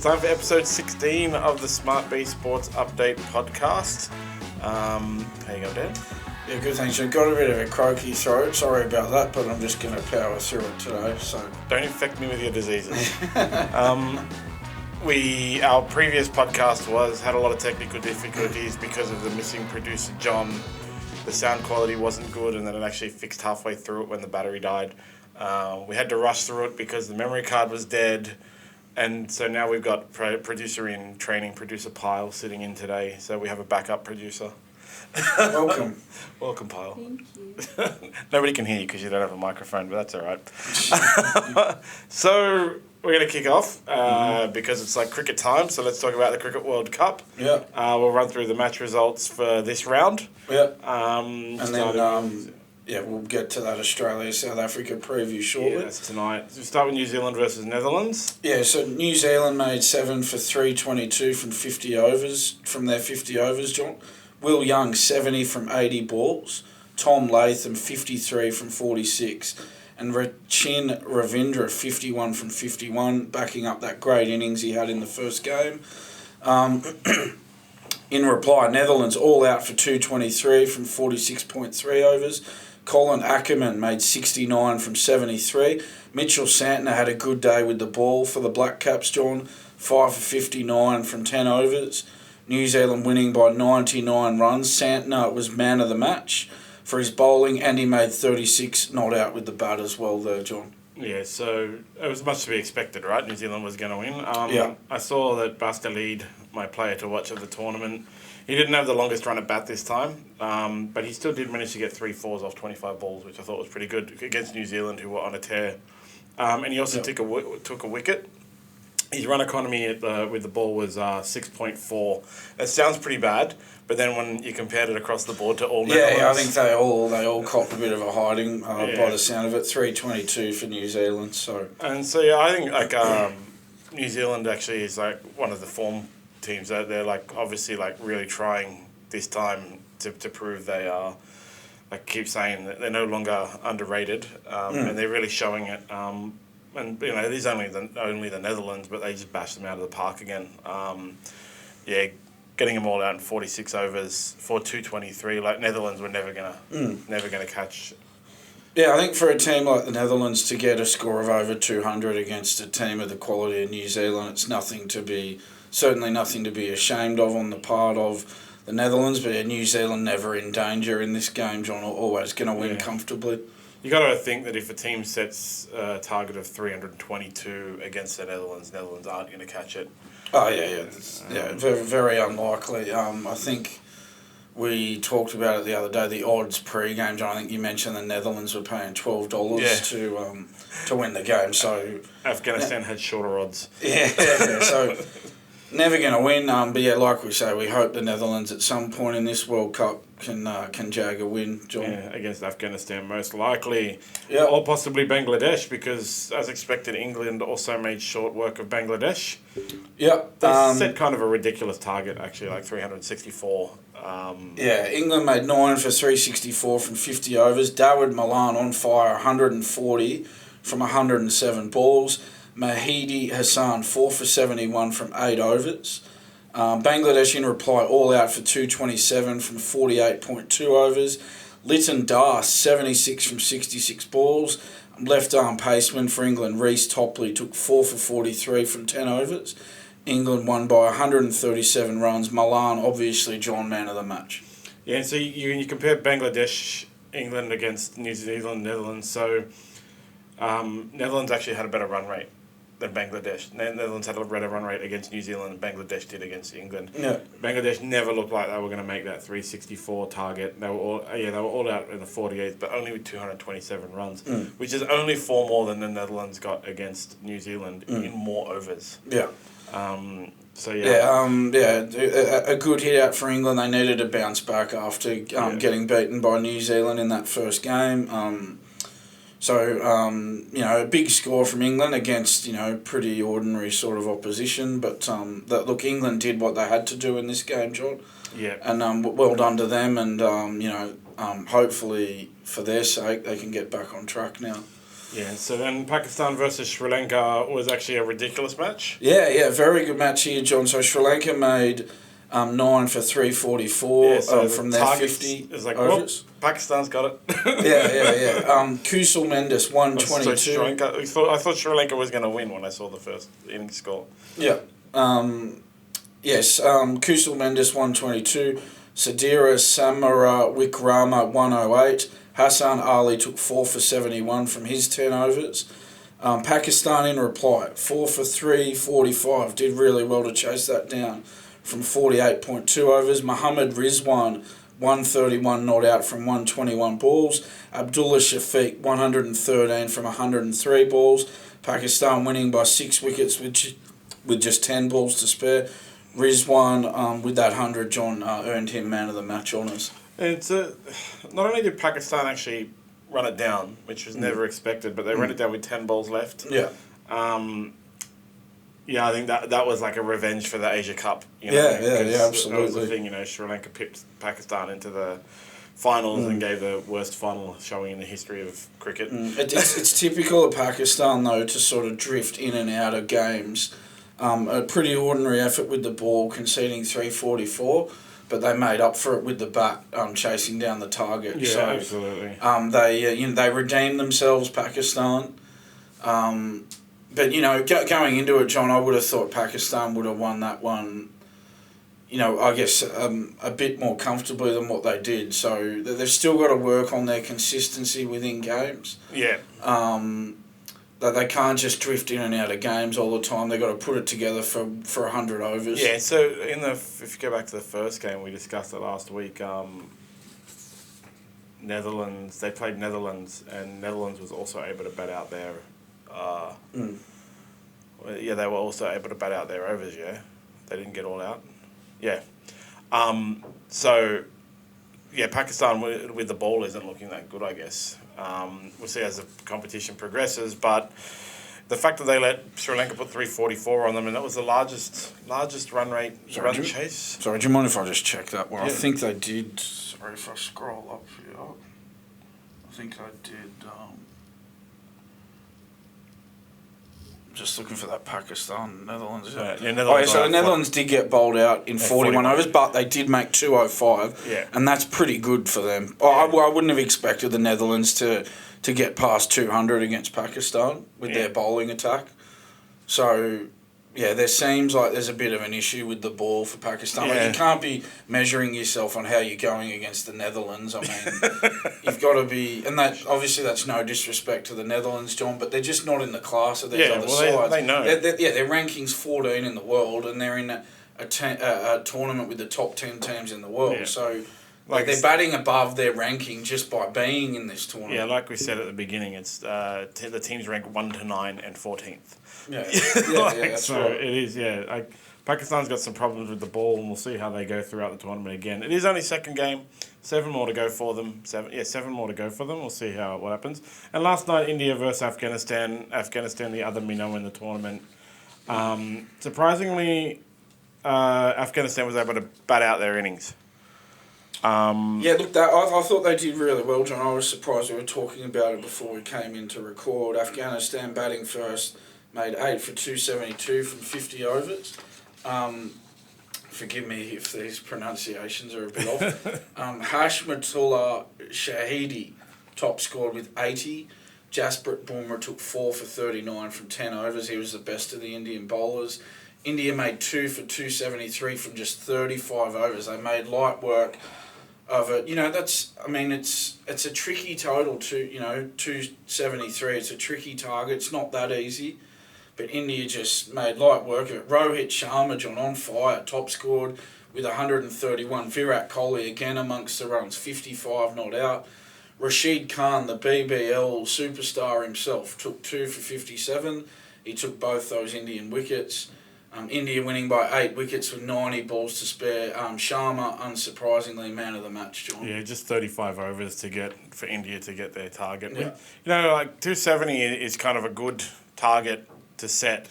time for episode 16 of the SmartB Sports Update Podcast. How you going, Dan? Yeah, good, thanks. I've got a bit of a croaky throat. Sorry about that, but I'm just going to power through it today. So don't infect me with your diseases. Our previous podcast had a lot of technical difficulties because of the missing producer Jon. The sound quality wasn't good, and then it actually fixed halfway through it when the battery died. We had to rush through it because the memory card was dead. And so now we've got producer in training, producer Pyle, sitting in today. So we have a backup producer. Welcome. Welcome, Pyle. Thank you. Nobody can hear you because you don't have a microphone, but that's all right. So we're going to kick off because it's like cricket time. So let's talk about the Cricket World Cup. Yeah. We'll run through the match results for this round. Yeah. And then we'll get to that Australia-South Africa preview shortly. Yeah, that's tonight. So we start with New Zealand versus Netherlands. Yeah, so New Zealand made 7 for 322 from 50 overs, from their 50 overs, John. Will Young, 70 from 80 balls. Tom Latham, 53 from 46. And Rachin Ravindra, 51 from 51, backing up that great innings he had in the first game. In reply, Netherlands all out for 223 from 46.3 overs. Colin Ackerman made 69 from 73. Mitchell Santner had a good day with the ball for the Black Caps, John. 5 for 59 from 10 overs. New Zealand winning by 99 runs. Santner was man of the match for his bowling, and he made 36 not out with the bat as well there, John. Yeah, so it was much to be expected, right? New Zealand was going to win. Yeah. I saw that Bastalid, my player to watch at the tournament, he didn't have the longest run at bat this time, but he still did manage to get 3 fours off 25 balls, which I thought was pretty good against New Zealand, who were on a tear. And he also took a wicket. His run economy with the ball was 6.4. That sounds pretty bad, but then when you compared it across the board to all Netherlands... Yeah, I think they all copped a bit of a hiding by the sound of it. 322 for New Zealand. I think New Zealand actually is like one of the form teams that they're obviously really trying this time to prove they are. I keep saying that they're no longer underrated, and they're really showing it. And it is only the Netherlands, but they just bashed them out of the park again. Getting them all out in 46 overs for 223. Netherlands were never gonna catch. Yeah, I think for a team like the Netherlands to get a score of over 200 against a team of the quality of New Zealand, it's certainly nothing to be ashamed of on the part of the Netherlands. But New Zealand never in danger in this game, John. Always going to win comfortably. You got to think that if a team sets a target of 322 against the Netherlands aren't going to catch it. Oh, yeah. Very, very unlikely. I think we talked about it the other day, the odds pre-game, John. I think you mentioned the Netherlands were paying $12 to win the game. So Afghanistan had shorter odds. Yeah. So never going to win. But yeah, like we say, we hope the Netherlands at some point in this World Cup can jag a win, John. Yeah, against Afghanistan most likely. Yeah. Or possibly Bangladesh, because as expected, England also made short work of Bangladesh. Yeah. They set kind of a ridiculous target, actually, 364. England made 9 for 364 from 50 overs. Dawid Malan on fire, 140 from 107 balls. Mahidi Hassan, 4 for 71 from 8 overs. Bangladesh in reply all out for 227 from 48.2 overs. Lytton Das, 76 from 66 balls. Left arm paceman for England, Reece Topley, took 4 for 43 from 10 overs. England won by 137 runs. Malan, obviously, John, man of the match. Yeah, so you compare Bangladesh, England against New Zealand, Netherlands. So Netherlands actually had a better run rate than Bangladesh. Netherlands had a better run rate against New Zealand than Bangladesh did against England. Yeah. Bangladesh never looked like they were going to make that 364 target. They were all out in the 48th, but only with 227 runs, which is only 4 more than the Netherlands got against New Zealand in more overs. Yeah. A good hit out for England. They needed to bounce back after getting beaten by New Zealand in that first game. A big score from England against, pretty ordinary sort of opposition. But, England did what they had to do in this game, John. Yeah. And well done to them. And, hopefully, for their sake, they can get back on track now. Yeah, so then Pakistan versus Sri Lanka was actually a ridiculous match. Yeah, very good match here, John. So Sri Lanka made 9 for 344 from their 50 overs. Pakistan's got it. yeah. Kusal Mendes, 122. So Sri Lanka, I thought Sri Lanka was going to win when I saw the first innings score. Yeah. Kusal Mendes, 122. Sadira Samara Wikrama, 108. Hassan Ali took 4 for 71 from his 10 overs. Pakistan in reply, 4 for 345. Did really well to chase that down from 48.2 overs. Muhammad Rizwan, 131 not out from 121 balls. Abdullah Shafiq, 113 from 103 balls. Pakistan winning by 6 wickets with just 10 balls to spare. Rizwan, with that 100, John, earned him man of the match honours. It's not only did Pakistan actually run it down, which was never expected, but they ran it down with 10 balls left. Yeah. Yeah, I think that was like a revenge for the Asia Cup. Yeah, absolutely. That was the thing, Sri Lanka pipped Pakistan into the finals and gave the worst final showing in the history of cricket. It's typical of Pakistan, though, to sort of drift in and out of games. A pretty ordinary effort with the ball, conceding 344, but they made up for it with the bat, chasing down the target. Yeah, so, absolutely. They redeemed themselves, Pakistan. But, going into it, John, I would have thought Pakistan would have won that one, I guess a bit more comfortably than what they did. So they've still got to work on their consistency within games. Yeah. That they can't just drift in and out of games all the time. They've got to put it together for 100 overs. Yeah, so if you go back to the first game, we discussed it last week, Netherlands, they played Netherlands, and Netherlands was also able to bat out their... Yeah, they were also able to bat out their overs, yeah? They didn't get all out? Yeah. Pakistan with the ball isn't looking that good, I guess. We'll see as the competition progresses, but the fact that they let Sri Lanka put 344 on them, and that was the largest run rate run chase. Sorry, do you mind if I just check that one? Yeah. I think they did. Sorry if I scroll up here. I think I did. Just looking for that Pakistan Netherlands. Netherlands. So the Netherlands did get bowled out in 41 overs, but they did make 205. Yeah, and that's pretty good for them. Yeah. I wouldn't have expected the Netherlands to get past 200 against Pakistan with their bowling attack. So, yeah, there seems like there's a bit of an issue with the ball for Pakistan. Yeah. Like, you can't be measuring yourself on how you're going against the Netherlands. I mean, you've got to be... And that obviously that's no disrespect to the Netherlands, John, but they're just not in the class of these other sides. They know. Their ranking's 14 in the world, and they're in a tournament with the top 10 teams in the world. Yeah. So... they're batting above their ranking just by being in this tournament. Yeah, like we said at the beginning, it's the teams rank 1 to 9 and 14th. Yeah, that's so right. It is. Yeah, Pakistan's got some problems with the ball, and we'll see how they go throughout the tournament again. It is only second game, 7 more to go for them. 7 more to go for them. We'll see what happens. And last night, India versus Afghanistan. Afghanistan, the other minnow in the tournament. Surprisingly, Afghanistan was able to bat out their innings. I thought they did really well, John. I was surprised we were talking about it before we came in to record. Afghanistan batting first, made 8 for 272 from 50 overs. Forgive me if these pronunciations are a bit off. Hashmatullah Shahidi top scored with 80. Jasprit Bumrah took 4 for 39 from 10 overs. He was the best of the Indian bowlers. India made 2 for 273 from just 35 overs. They made light work of it. It's a tricky total, 273. It's a tricky target. It's not that easy. But India just made light work of it. Rohit Sharma, John, on fire, top scored with 131. Virat Kohli again amongst the runs, 55 not out. Rashid Khan, the BBL superstar himself, took 2 for 57. He took both those Indian wickets. India winning by 8 wickets with 90 balls to spare. Sharma, unsurprisingly, man of the match, John. Yeah, just 35 overs for India to get their target. Yeah. 270 is kind of a good target to set.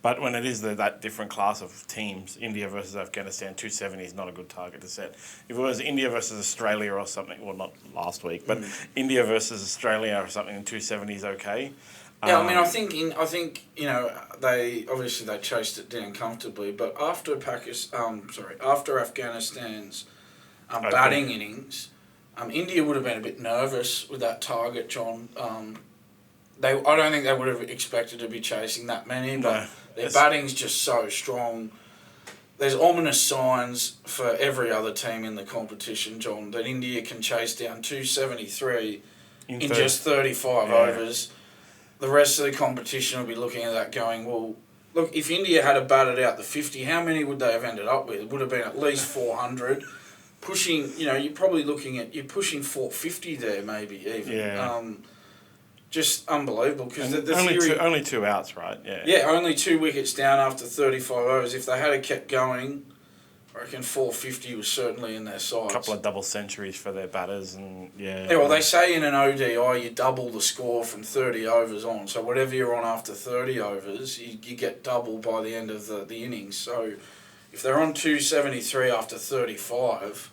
But when it is that different class of teams, India versus Afghanistan, 270 is not a good target to set. If it was India versus Australia or something, well, not last week, but India versus Australia or something, 270 is okay. Yeah, I mean, I think they chased it down comfortably, but after Afghanistan's batting innings, India would have been a bit nervous with that target, John. I don't think they would have expected to be chasing that many, but their batting's just so strong. There's ominous signs for every other team in the competition, John, that India can chase down 273 in just 35 overs. The rest of the competition will be looking at that going, well, look, if India had batted out the 50, how many would they have ended up with? It would have been at least 400. Pushing, you're probably looking at, you're pushing 450 there maybe even. Yeah. Just unbelievable because only two outs, right? Yeah. Yeah, only 2 wickets down after 35 overs. If they had kept going, I reckon 450 was certainly in their sights. A couple of double centuries for their batters and Yeah, well, they say in an ODI you double the score from 30 overs on. So whatever you're on after 30 overs, you get double by the end of the innings. So if they're on 273 after 35,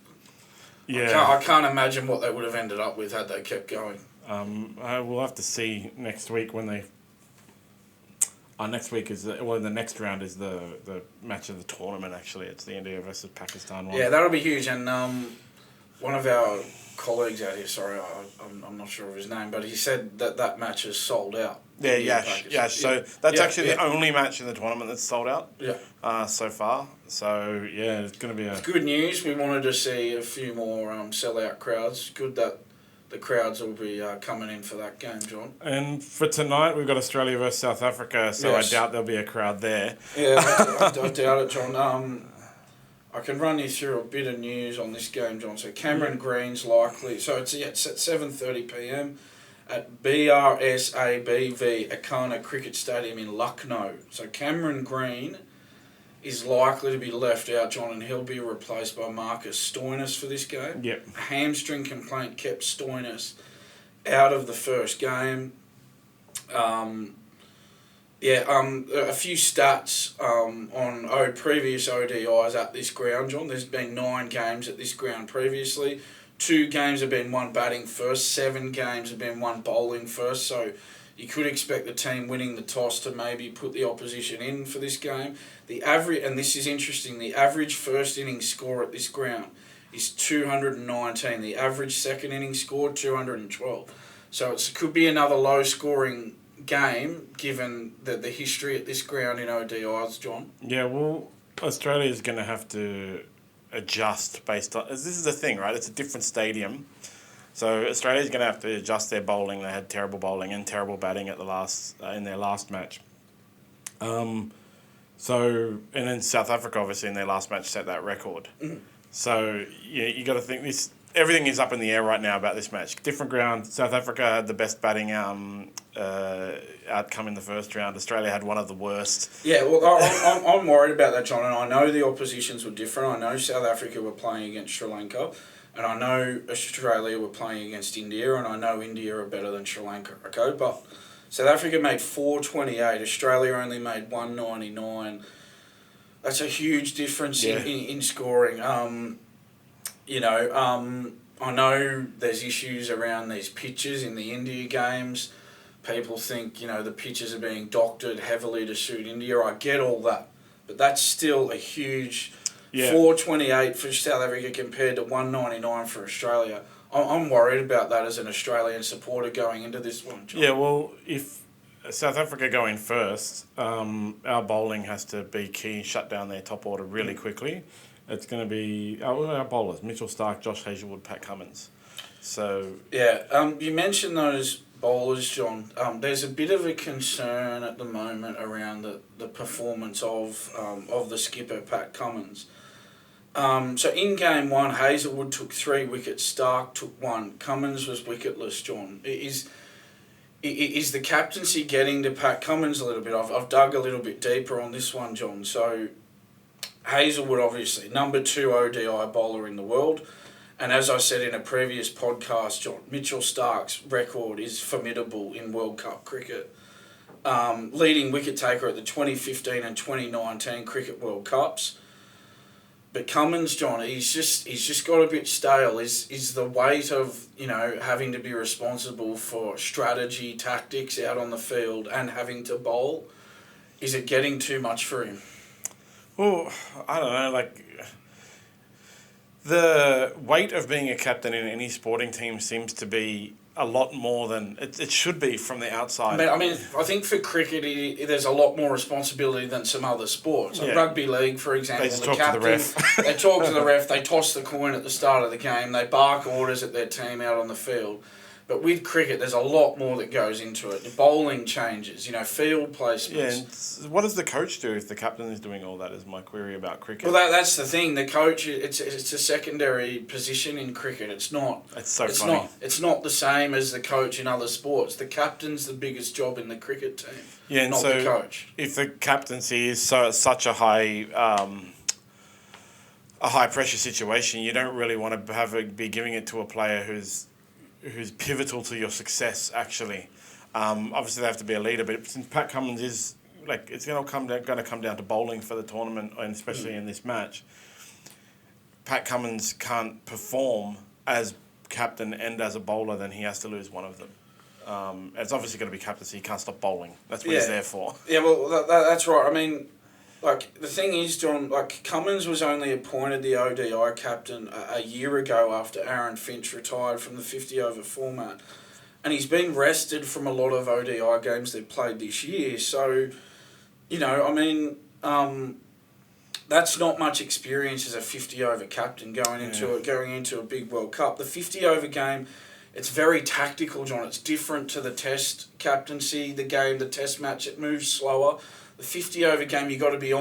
I can't imagine what they would have ended up with had they kept going. We'll have to see next week when they. Next week is the next round is the match of the tournament. Actually, it's the India versus Pakistan one. Yeah, that'll be huge. And one of our colleagues out here, sorry, I'm not sure of his name, but he said that match is sold out. Yeah. So that's actually the only match in the tournament that's sold out. Yeah. So far. So yeah, it's going to be It's good news. We wanted to see a few more sellout crowds. Good that the crowds will be coming in for that game, John. And for tonight, we've got Australia versus South Africa, so yes. I doubt there'll be a crowd there. Yeah, I doubt it, John. I can run you through a bit of news on this game, John. So Cameron Green's likely. So it's at 7:30 p.m. at BRSABV Akana Cricket Stadium in Lucknow. So Cameron Green is likely to be left out, John, and he'll be replaced by Marcus Stoinis for this game. Yep. A hamstring complaint kept Stoinis out of the first game. A few stats on previous ODIs at this ground, John. There's been 9 games at this ground previously. 2 games have been won batting first. 7 games have been won bowling first. So you could expect the team winning the toss to maybe put the opposition in for this game. The average, and this is interesting, the average first innings score at this ground is 219. The average second innings score, 212. So it could be another low-scoring game, given the history at this ground in ODIs, John. Yeah, well, Australia is going to have to adjust based on... This is the thing, right? It's a different stadium. So Australia's going to have to adjust their bowling. They had terrible bowling and terrible batting at in their last match. And then South Africa, obviously, in their last match, set that record. Mm-hmm. So you got to think this. Everything is up in the air right now about this match. Different ground. South Africa had the best batting outcome in the first round. Australia had one of the worst. Yeah, well, I'm worried about that, John. And I know the oppositions were different. I know South Africa were playing against Sri Lanka. And I know Australia were playing against India, and I know India are better than Sri Lanka, okay? But South Africa made 428, Australia only made 199. That's a huge difference in scoring. I know there's issues around these pitches in the India games. People think, the pitches are being doctored heavily to suit India. I get all that. But that's still a huge... 428 for South Africa compared to 199 for Australia. I'm worried about that as an Australian supporter going into this one, John. Yeah, well, if South Africa go in first, our bowling has to be key, shut down their top order really quickly. It's going to be our bowlers, Mitchell Starc, Josh Hazlewood, Pat Cummins. So you mentioned those bowlers, John. There's a bit of a concern at the moment around the performance of the skipper, Pat Cummins. So in game 1, Hazlewood took 3 wickets, Starc took 1, Cummins was wicketless, John. Is the captaincy getting to Pat Cummins a little bit? I've dug a little bit deeper on this one, John. So Hazlewood, obviously, number 2 ODI bowler in the world. And as I said in a previous podcast, John, Mitchell Starc's record is formidable in World Cup cricket. leading wicket taker at the 2015 and 2019 Cricket World Cups. But Cummins, John, he's just got a bit stale. Is the weight of, having to be responsible for strategy, tactics out on the field and having to bowl, is it getting too much for him? Well, I don't know, the weight of being a captain in any sporting team seems to be a lot more than it should be from the outside. I think for cricket, there's a lot more responsibility than some other sports. Like Rugby League, for example, they talk to the ref. They talk to the ref, they toss the coin at the start of the game, they bark orders at their team out on the field. But with cricket, there's a lot more that goes into it. The bowling changes, field placements. Yeah, and what does the coach do if the captain is doing all that, is my query about cricket. Well, that's the thing. The coach, it's a secondary position in cricket. It's not. It's funny. It's not the same as the coach in other sports. The captain's the biggest job in the cricket team. Yeah, and not so the coach. If the captaincy is such a high pressure situation, you don't really want to be giving it to a player who's pivotal to your success, actually. Obviously, they have to be a leader, but since Pat Cummins is, it's going to come down to bowling for the tournament, and especially in this match, Pat Cummins can't perform as captain and as a bowler, then he has to lose one of them. It's obviously going to be captaincy, he can't stop bowling. That's what he's there for. Yeah, well, that's right. I mean, the thing is, John, Cummins was only appointed the ODI captain a year ago after Aaron Finch retired from the 50-over format. And he's been rested from a lot of ODI games they've played this year. So, that's not much experience as a 50-over captain going into a big World Cup. The 50-over game, it's very tactical, John. It's different to the Test captaincy, the Test match. It moves slower. The 50-over game, you got to be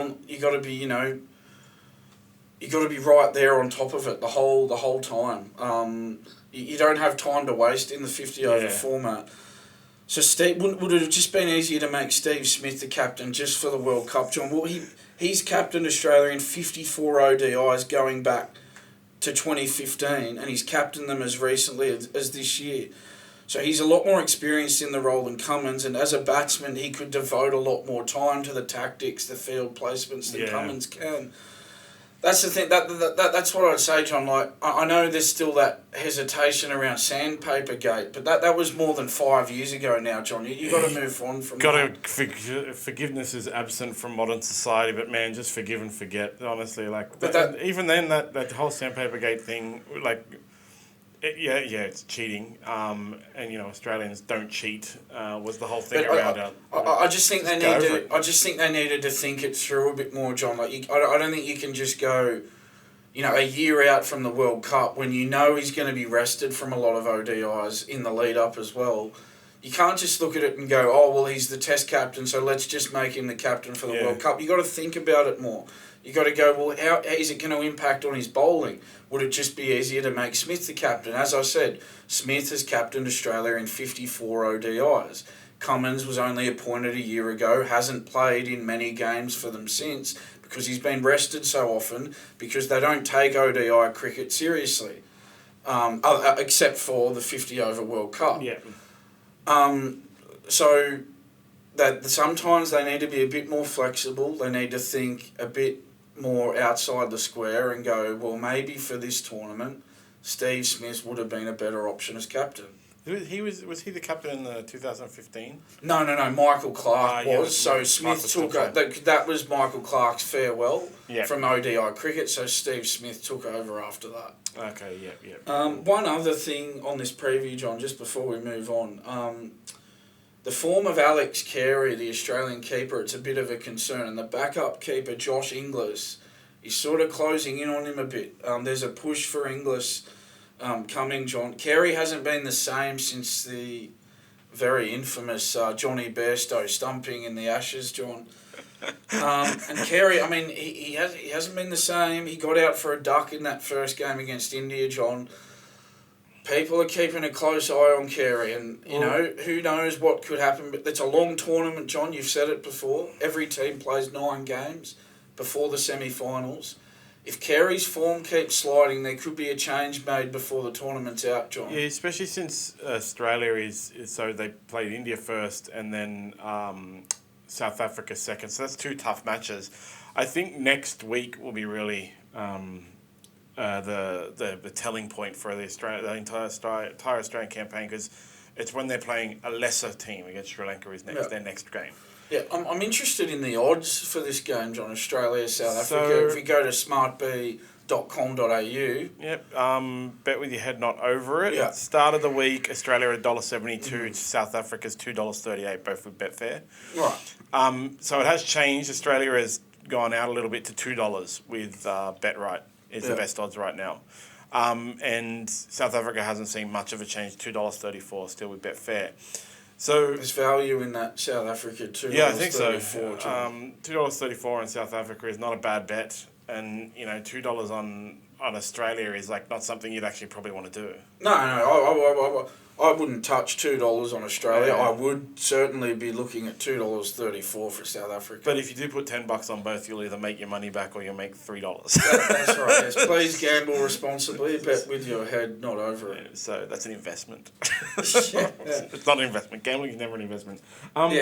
right there on top of it the whole time. You don't have time to waste in the 50-over format. So Steve, would it have just been easier to make Steve Smith the captain just for the World Cup, John? Well, he's captained Australia in 54 ODIs going back to 2015, and he's captained them as recently as this year. So he's a lot more experienced in the role than Cummins, and as a batsman, he could devote a lot more time to the tactics, the field placements than Cummins can. That's the thing. That's what I'd say, John. I know there's still that hesitation around Sandpaper Gate, but that was more than 5 years ago now, John. You got to move on from that. Forgiveness is absent from modern society, but man, just forgive and forget. Honestly, even then, that whole Sandpaper Gate thing, it's cheating, and Australians don't cheat. Was the whole thing around it? I just think they needed to think it through a bit more, John. I don't think you can just go, a year out from the World Cup when he's going to be rested from a lot of ODIs in the lead up as well. You can't just look at it and go, oh well, he's the Test captain, so let's just make him the captain for the World Cup. You got to think about it more. You got to go, well, how is it going to impact on his bowling? Would it just be easier to make Smith the captain? As I said, Smith has captained Australia in 54 ODIs. Cummins was only appointed a year ago, hasn't played in many games for them since because he's been rested so often because they don't take ODI cricket seriously, except for the 50-over World Cup. Yeah. So that sometimes they need to be a bit more flexible. They need to think a bit more outside the square and go, well, maybe for this tournament, Steve Smith would have been a better option as captain. Was he the captain in the 2015? No. Michael Clarke was. So Smith Smith took that was Michael Clarke's farewell from ODI cricket. So Steve Smith took over after that. Okay. Yeah. One other thing on this preview, John, just before we move on. The form of Alex Carey, the Australian keeper, it's a bit of a concern. And the backup keeper, Josh Inglis, is sort of closing in on him a bit. There's a push for Inglis coming, John. Carey hasn't been the same since the very infamous Johnny Bairstow stumping in the Ashes, John. And Carey, he hasn't been the same. He got out for a duck in that first game against India, John. People are keeping a close eye on Carey, and who knows what could happen. But it's a long tournament, John. You've said it before. Every team plays 9 games before the semi-finals. if Carey's form keeps sliding, there could be a change made before the tournament's out, John. Yeah, especially since Australia is so they played India first and then South Africa second. So that's 2 tough matches. I think next week will be really the telling point for the entire Australian campaign, because it's when they're playing a lesser team against Sri Lanka is their next game. Yeah, I'm interested in the odds for this game, John. Australia, South Africa. If we go to smartb.com.au. Yep, bet with your head not over it. Yeah. Start of the week, Australia at $1.72, South Africa's $2.38, both with Betfair. Right. So it has changed. Australia has gone out a little bit to $2 with BetRight is the best odds right now. And South Africa hasn't seen much of a change, $2.34 still with Betfair. So there's value in that South Africa $2.34. Yeah, I think so. $2.34 in South Africa is not a bad bet, and $2 on Australia is like not something you'd actually probably want to do. No, I wouldn't touch $2 on Australia. Yeah. I would certainly be looking at $2.34 for South Africa. But if you do put $10 on both, you'll either make your money back or you'll make $3. That's right. Yes. Please gamble responsibly. Bet with your head not over it. So that's an investment. Yeah. It's not an investment. Gambling is never an investment.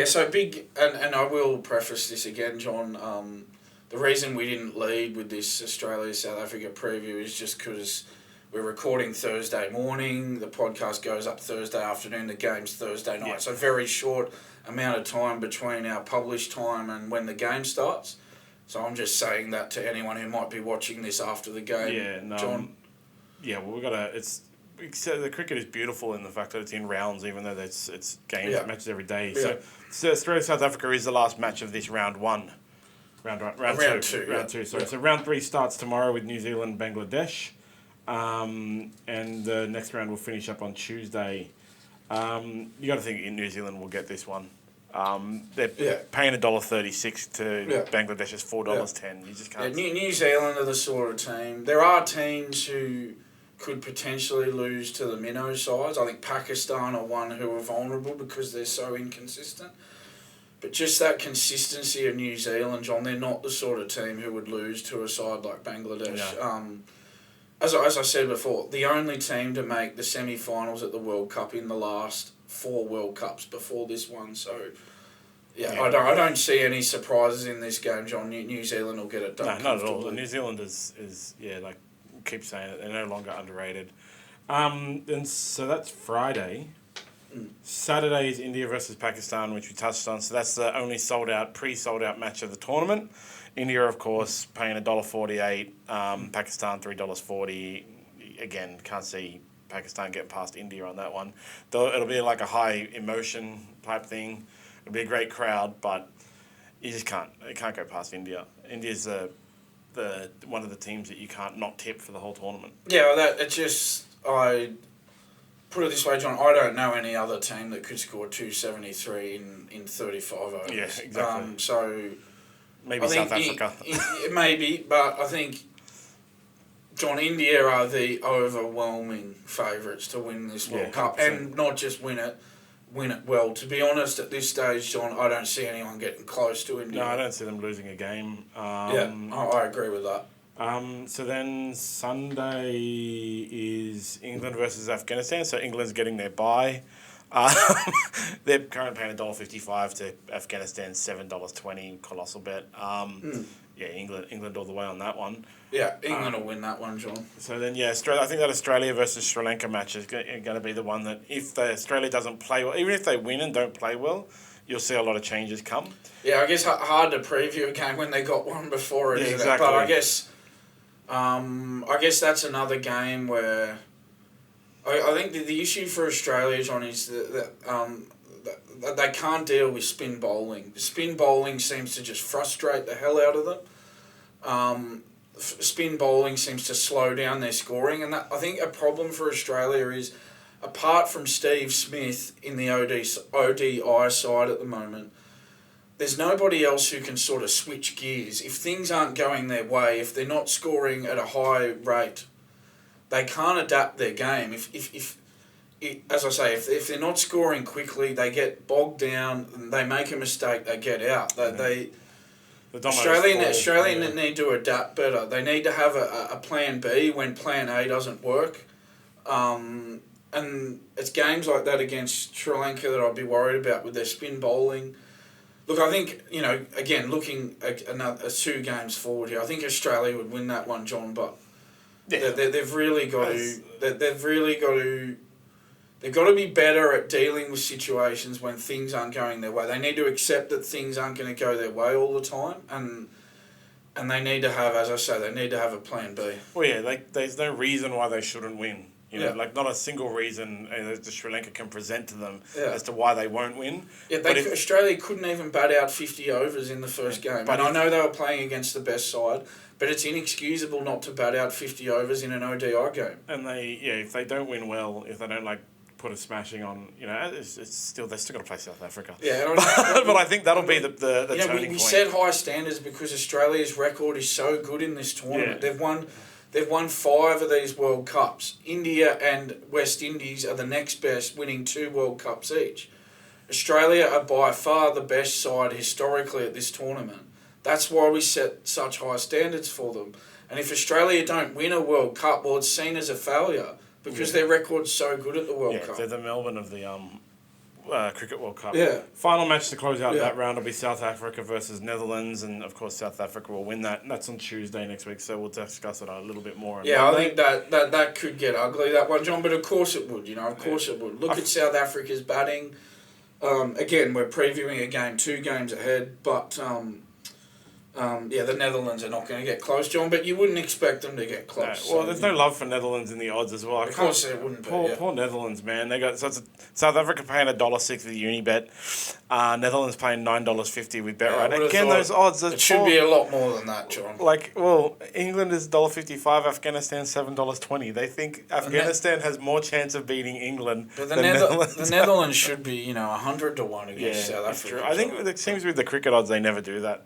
So big, and I will preface this again, John. The reason we didn't lead with this Australia-South Africa preview is just because we're recording Thursday morning, the podcast goes up Thursday afternoon, the game's Thursday night. Yeah. So very short amount of time between our published time and when the game starts. So I'm just saying that to anyone who might be watching this after the game. Yeah, no. John? Yeah, well, the cricket is beautiful in the fact that it's in rounds, even though it's games, matches every day. Yeah. So Australia-South Africa is the last match of this round 1. Round two. Sorry. Yeah. So round 3 starts tomorrow with New Zealand, Bangladesh. And the next round will finish up on Tuesday. You got to think New Zealand will get this one. They're paying $1.36 to Bangladesh is $4.10. You just can't. New Zealand are the sort of team. There are teams who could potentially lose to the minnow sides. I think Pakistan are one who are vulnerable because they're so inconsistent. But just that consistency of New Zealand, John, they're not the sort of team who would lose to a side like Bangladesh. Yeah. As I said before, the only team to make the semi-finals at the World Cup in the last 4 World Cups before this one. So, I don't see any surprises in this game, John. New Zealand will get it done. No, not at all. New Zealand is keep saying it, they're no longer underrated. And so that's Friday. Saturday is India versus Pakistan, which we touched on. So that's the only pre-sold out match of the tournament. India, of course, paying $1.48. Pakistan $3.40. Again, can't see Pakistan getting past India on that one. Though it'll be like a high emotion type thing. It'll be a great crowd, but you just can't. It can't go past India. India's the one of the teams that you can't not tip for the whole tournament. Yeah, I put it this way, John. I don't know any other team that could score 273 in 35 overs. Yeah, exactly. So maybe South Africa. Maybe, but I think, John, India are the overwhelming favourites to win this World Cup, 100%. and not just win it well. To be honest, at this stage, John, I don't see anyone getting close to India. No, I don't see them losing a game. I agree with that. So then Sunday is England versus Afghanistan. So England's getting their bye. They're currently paying $1.55 to Afghanistan $7.20. Colossal bet. Yeah, England all the way on that one. Yeah, England will win that one, John. So then, Australia. I think that Australia versus Sri Lanka match is going to be the one that if Australia doesn't play well, even if they win and don't play well, you'll see a lot of changes come. Yeah, I guess hard to preview a game when they got one before it, isn't exactly. it? But I guess that's another game where I think the issue for Australia, John, is that they can't deal with spin bowling. Spin bowling seems to just frustrate the hell out of them. Spin bowling seems to slow down their scoring, and I think a problem for Australia is, apart from Steve Smith in the ODI side at the moment, there's nobody else who can sort of switch gears. If things aren't going their way, if they're not scoring at a high rate, they can't adapt their game. As I say, if they're not scoring quickly, they get bogged down, and they make a mistake, they get out. The dominoes Australian need to adapt better. They need to have a plan B when plan A doesn't work. And it's games like that against Sri Lanka that I'd be worried about with their spin bowling. Look, I think, again, looking at another 2 games forward here, I think Australia would win that one, John, but they've really got to be better at dealing with situations when things aren't going their way. They need to accept that things aren't going to go their way all the time, and they need to have, as I say, a plan B. Well, yeah, there's no reason why they shouldn't win. Not a single reason that Sri Lanka can present to them as to why they won't win. Yeah, Australia couldn't even bat out 50 overs in the first game. And I know they were playing against the best side, but it's inexcusable not to bat out 50 overs in an ODI game. And if they don't win well, if they don't put a smashing on, it's still they're still got to play South Africa. Yeah, but I think that'll be the turning point. We set high standards because Australia's record is so good in this tournament. Yeah. They've won 5 of these World Cups. India and West Indies are the next best, winning 2 World Cups each. Australia are by far the best side historically at this tournament. That's why we set such high standards for them. And if Australia don't win a World Cup, well, it's seen as a failure because their record's so good at the World Cup. They're the Melbourne of the Cricket World Cup. Yeah. Final match to close out that round will be South Africa versus Netherlands, and of course South Africa will win that. And that's on Tuesday next week, so we'll discuss it a little bit more. I think that could get ugly, that one, John, but of course it would, Of course it would. Look at South Africa's batting. Again, we're previewing a game 2 games ahead, but the Netherlands are not going to get close, John, but you wouldn't expect them to get close. No. Well, there's no love for Netherlands in the odds as well. Of course there wouldn't be. Poor Netherlands, man. They got South Africa paying $1.06 with Unibet. Netherlands paying $9.50 with BetRight. Again, those odds are. It should be a lot more than that, John. England is $1.55, Afghanistan $7.20. They think Afghanistan has more chance of beating England than the Netherlands. The Netherlands should be 100 to 1 against South Africa. True. I think it seems with the cricket odds they never do that.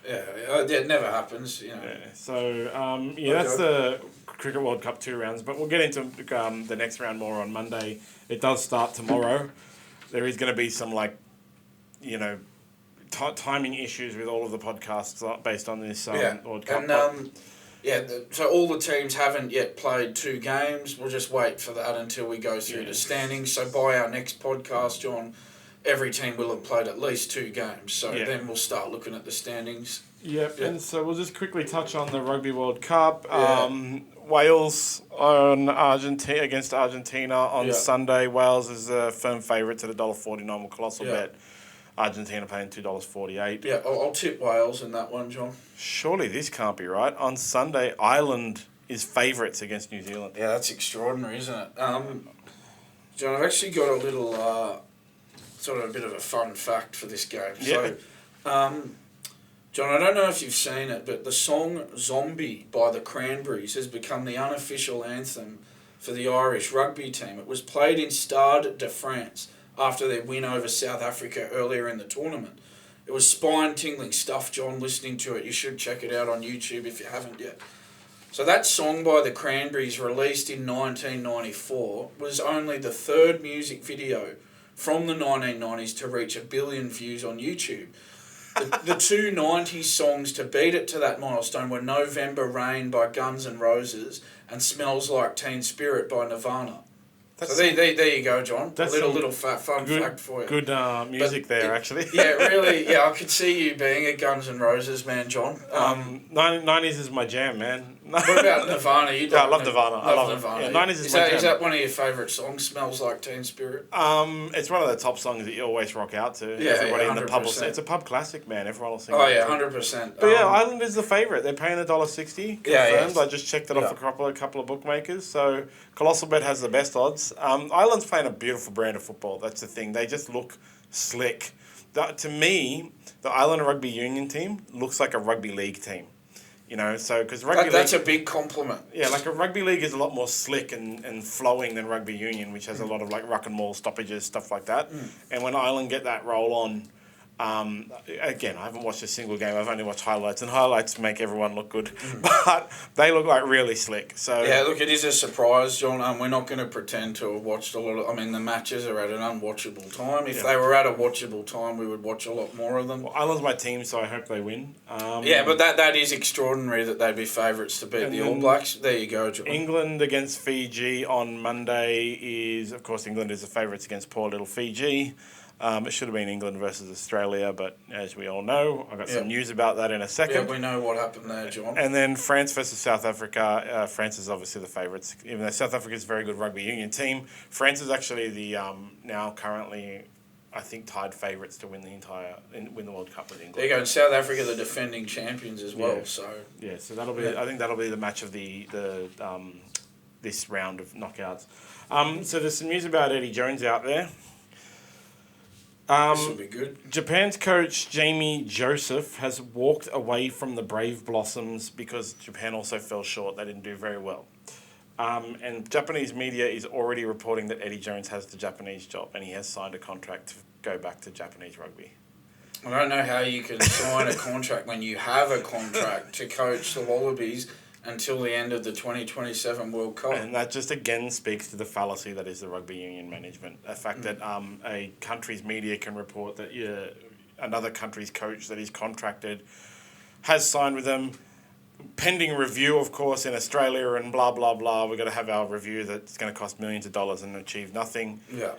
Yeah, it never happens, Yeah, so, that's the Cricket World Cup 2 rounds, but we'll get into the next round more on Monday. It does start tomorrow. There is going to be some, timing issues with all of the podcasts based on this World Cup. And, so all the teams haven't yet played 2 games. We'll just wait for that until we go through the standings. So by our next podcast, John, every team will have played at least 2 games. So then we'll start looking at the standings. Yep, and so we'll just quickly touch on the Rugby World Cup. Wales against Argentina on Sunday. Wales is a firm favourite at $1.49 with Colossal Bet. Argentina paying $2.48. Yeah, I'll tip Wales in that one, John. Surely this can't be right. On Sunday, Ireland is favourites against New Zealand. Yeah, that's extraordinary, isn't it? John, I've actually got a little... sort of a bit of a fun fact for this game. Yeah. So, John, I don't know if you've seen it, but the song Zombie by the Cranberries has become the unofficial anthem for the Irish rugby team. It was played in Stade de France after their win over South Africa earlier in the tournament. It was spine-tingling stuff, John, listening to it. You should check it out on YouTube if you haven't yet. So that song by the Cranberries, released in 1994, was only the 3rd music video from the 1990s to reach 1 billion views on YouTube. The 2 90s songs to beat it to that milestone were November Rain by Guns N' Roses and Smells Like Teen Spirit by Nirvana. So there you go, John. A little fun fact for you. Good music actually. Yeah, really. Yeah, I could see you being a Guns N' Roses man, John. 90s is my jam, man. What about Nirvana? I love Nirvana. I love Nirvana. Yeah, 90s is my jam. Is that one of your favourite songs, Smells Like Teen Spirit? It's one of the top songs that you always rock out to. Yeah, everybody in the pub will 100%. sing. It's a pub classic, man. Everyone will sing. Oh, yeah, 100%. But Ireland is the favourite. They're paying $1.60. Confirmed. I just checked it off a couple of bookmakers. So Colossal Bet has the best odds. Ireland's playing a beautiful brand of football. That's the thing. They just look slick. To me, the Ireland Rugby Union team looks like a rugby league team. Because that's a big compliment. Yeah, a rugby league is a lot more slick and flowing than rugby union, which has a lot of ruck and maul stoppages, stuff like that. And when Ireland get that roll on, Again, I haven't watched a single game. I've only watched highlights, and highlights make everyone look good. But they look like really slick. So yeah, look, it is a surprise, John. We're not going to pretend to have watched a lot of... I mean, the matches are at an unwatchable time. If they were at a watchable time, we would watch a lot more of them. Well, Ireland's my team, so I hope they win. Yeah, but that is extraordinary that they'd be favourites to beat the All Blacks. There you go, John. England against Fiji on Monday is, of course, England is the favourites against poor little Fiji. It should have been England versus Australia, but as we all know, I've got some news about that in a second. Yeah, we know what happened there, John. And then France versus South Africa. France is obviously the favourites, even though South Africa is a very good rugby union team. France is actually the now currently, I think, tied favourites to win the World Cup with England. There you go. And South Africa, the defending champions as well. So that'll be. I think that'll be the match of the this round of knockouts. So there's some news about Eddie Jones out there. This will be good. Japan's coach Jamie Joseph has walked away from the Brave Blossoms because Japan also fell short. They didn't do very well. And Japanese media is already reporting that Eddie Jones has the Japanese job and he has signed a contract to go back to Japanese rugby. I don't know how you can sign a contract when you have a contract to coach the Wallabies until the end of the 2027 World Cup. And that just again speaks to the fallacy that is the rugby union management. The fact that a country's media can report that another country's coach that is contracted has signed with them, pending review, of course, in Australia and blah, blah, blah. We've got to have our review that's going to cost millions of dollars and achieve nothing. Yeah.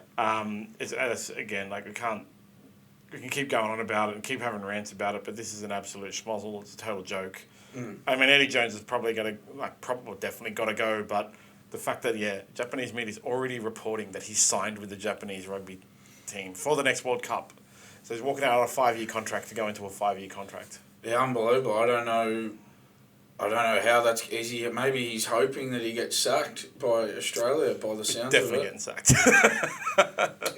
It's again, like we can keep going on about it and keep having rants about it, but this is an absolute schmozzle. It's a total joke. I mean, Eddie Jones is probably definitely got to go, but the fact that, Japanese media is already reporting that he's signed with the Japanese rugby team for the next World Cup. So he's walking out on a 5-year contract to go into a 5-year contract. Yeah, unbelievable. I don't know how that's easy. Maybe he's hoping that he gets sacked by Australia by the sounds of it. Definitely getting sacked.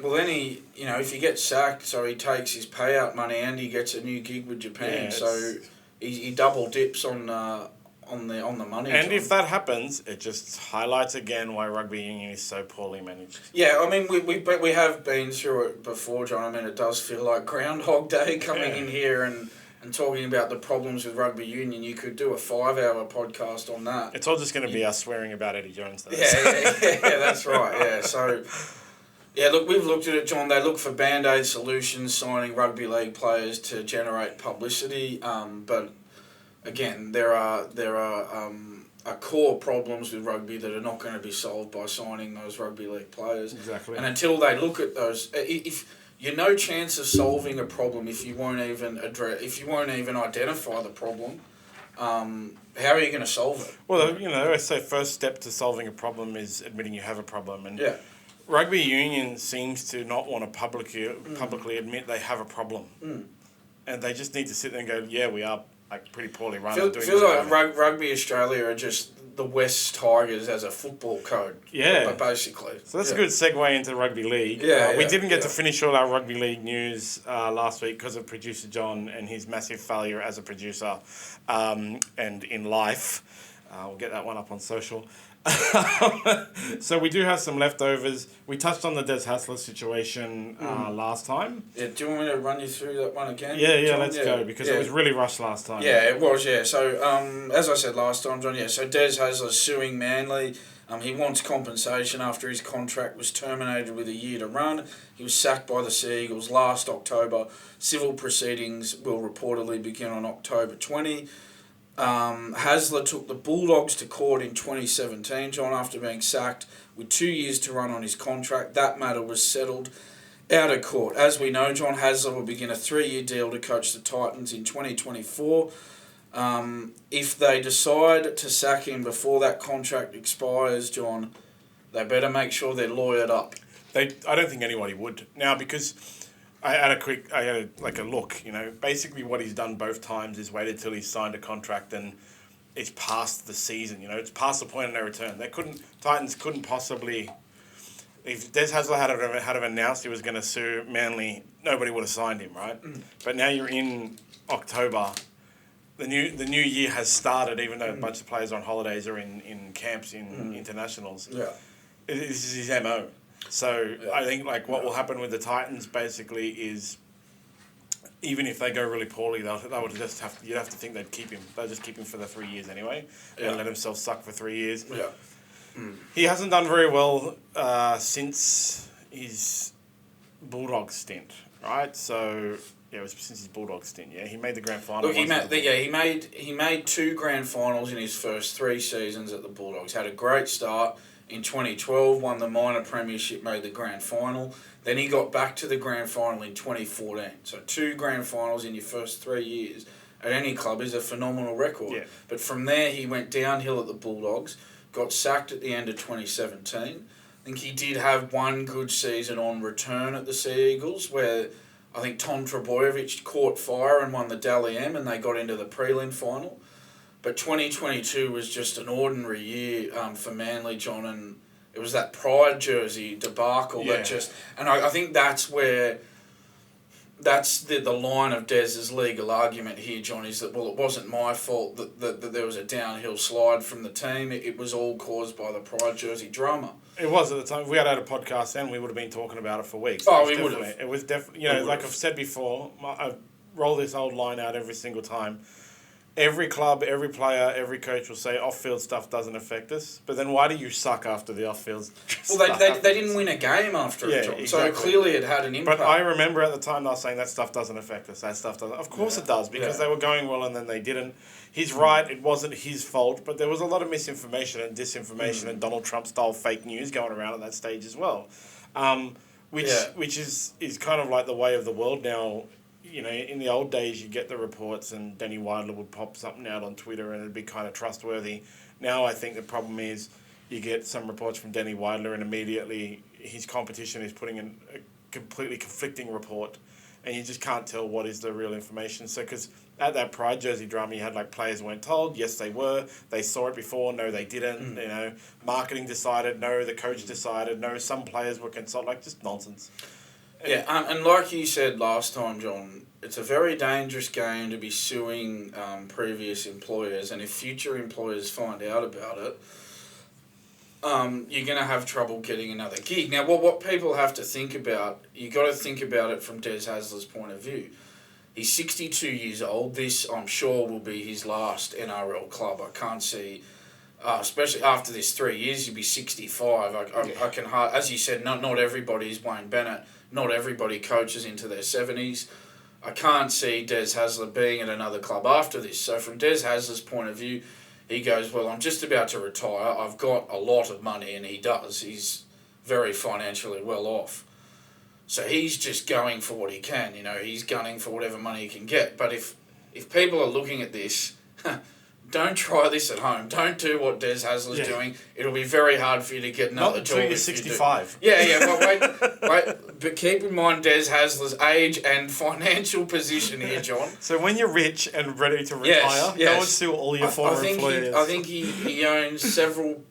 Well, then if he gets sacked, so he takes his payout money and he gets a new gig with Japan. Yeah, so he double dips on the money. And if that happens, it just highlights again why rugby union is so poorly managed. Yeah, I mean we have been through it before, John. I mean it does feel like Groundhog Day coming in here and talking about the problems with rugby union. You could do a 5-hour podcast on that. It's all just going to be us swearing about Eddie Jones, though. Yeah, that's right. Yeah, so. Yeah, look, we've looked at it, John. They look for Band-Aid solutions, signing rugby league players to generate publicity. But again, there are core problems with rugby that are not going to be solved by signing those rugby league players. Exactly. And until they look at those, if you're no chance of solving a problem if you won't even identify the problem. How are you going to solve it? Well, I say first step to solving a problem is admitting you have a problem, and rugby union seems to not want to publicly admit they have a problem, and they just need to sit there and go, "Yeah, we are pretty poorly run." Feels like Rugby Australia are just the West Tigers as a football code. Yeah, basically. So that's a good segue into rugby league. We didn't get to finish all our rugby league news last week because of Producer Jon and his massive failure as a producer, and in life. We'll get that one up on social. So we do have some leftovers. We touched on the Des Hasler situation last time. Yeah, do you want me to run you through that one again? Yeah, John? let's go, because it was really rushed last time. Yeah, it was, yeah. So, as I said last time, John, so Des Hasler suing Manly. He wants compensation after his contract was terminated with a year to run. He was sacked by the Sea Eagles last October. Civil proceedings will reportedly begin on October 20. Hasler took the Bulldogs to court in 2017, John, after being sacked with 2 years to run on his contract. That matter was settled out of court. As we know, John, Hasler will begin a 3-year deal to coach the Titans in 2024. If they decide to sack him before that contract expires, John, they better make sure they're lawyered up. I don't think anybody would now, because I had a look. Basically what he's done both times is waited till he's signed a contract and it's past the season. It's past the point of no return. Titans couldn't possibly. If Des Hasler had have announced he was going to sue Manly, nobody would have signed him, right? But now you're in October. The new year has started, even though a bunch of players are on holidays or in camps in internationals. Yeah, this is his MO. So I think what will happen with the Titans basically is even if they go really poorly, they would just you'd have to think they'd keep him. They'll just keep him for the 3 years anyway, and let himself suck for 3 years. Yeah. He hasn't done very well since his Bulldogs stint, right? So yeah, it was since his Bulldogs stint. Yeah, he made the grand final. Look, he made 2 grand finals in his first 3 seasons at the Bulldogs. Had a great start in 2012, won the minor premiership, made the grand final. Then he got back to the grand final in 2014. So 2 grand finals in your first 3 years at any club is a phenomenal record. Yeah. But from there, he went downhill at the Bulldogs, got sacked at the end of 2017. I think he did have one good season on return at the Sea Eagles, where I think Tom Trebojevic caught fire and won the Dally M, and they got into the prelim final. But 2022 was just an ordinary year for Manly, John, and it was that Pride jersey debacle that just... And I think that's where... That's the line of Des's legal argument here, John, is that, well, it wasn't my fault that there was a downhill slide from the team. It was all caused by the Pride jersey drama. It was at the time. If we had a podcast then, we would have been talking about it for weeks. Oh, we would have. It was definitely... You know, like I've said before, I roll this old line out every single time. Every club, every player, every coach will say off-field stuff doesn't affect us. But then why do you suck after the off-field stuff? Well, they didn't win a game after it, John. Exactly. So clearly it had an impact. But I remember at the time they were saying that stuff doesn't affect us. That stuff doesn't. Of course it does, because they were going well and then they didn't. He's right. It wasn't his fault. But there was a lot of misinformation and disinformation and Donald Trump-style fake news going around at that stage as well. Which is kind of like the way of the world now. You know, in the old days, you get the reports and Danny Widler would pop something out on Twitter and it'd be kind of trustworthy. Now I think the problem is you get some reports from Danny Widler and immediately his competition is putting in a completely conflicting report and you just can't tell what is the real information. So, because at that Pride jersey drama, you had like players weren't told, yes they were, they saw it before, no they didn't, you know, marketing decided, no the coach decided, no some players were consulted, like just nonsense. Yeah, and like you said last time, John, it's a very dangerous game to be suing previous employers, and if future employers find out about it, you're going to have trouble getting another gig. Now, what people have to think about, you got to think about it from Des Hasler's point of view. He's 62 years old. This, I'm sure, will be his last NRL club. I can't see... especially after this 3 years, you'll be 65. I can, as you said, not everybody is Wayne Bennett. Not everybody coaches into their 70s. I can't see Des Hasler being at another club after this. So from Des Hasler's point of view, he goes, well, I'm just about to retire. I've got a lot of money, and he does. He's very financially well off. So he's just going for what he can. You know, he's gunning for whatever money he can get. But if people are looking at this... Don't try this at home. Don't do what Des Hasler's doing. It'll be very hard for you to get another job. Not until you're 65. But wait. But keep in mind Des Hasler's age and financial position here, John. So when you're rich and ready to retire, go and sue all your former employers. I think he owns several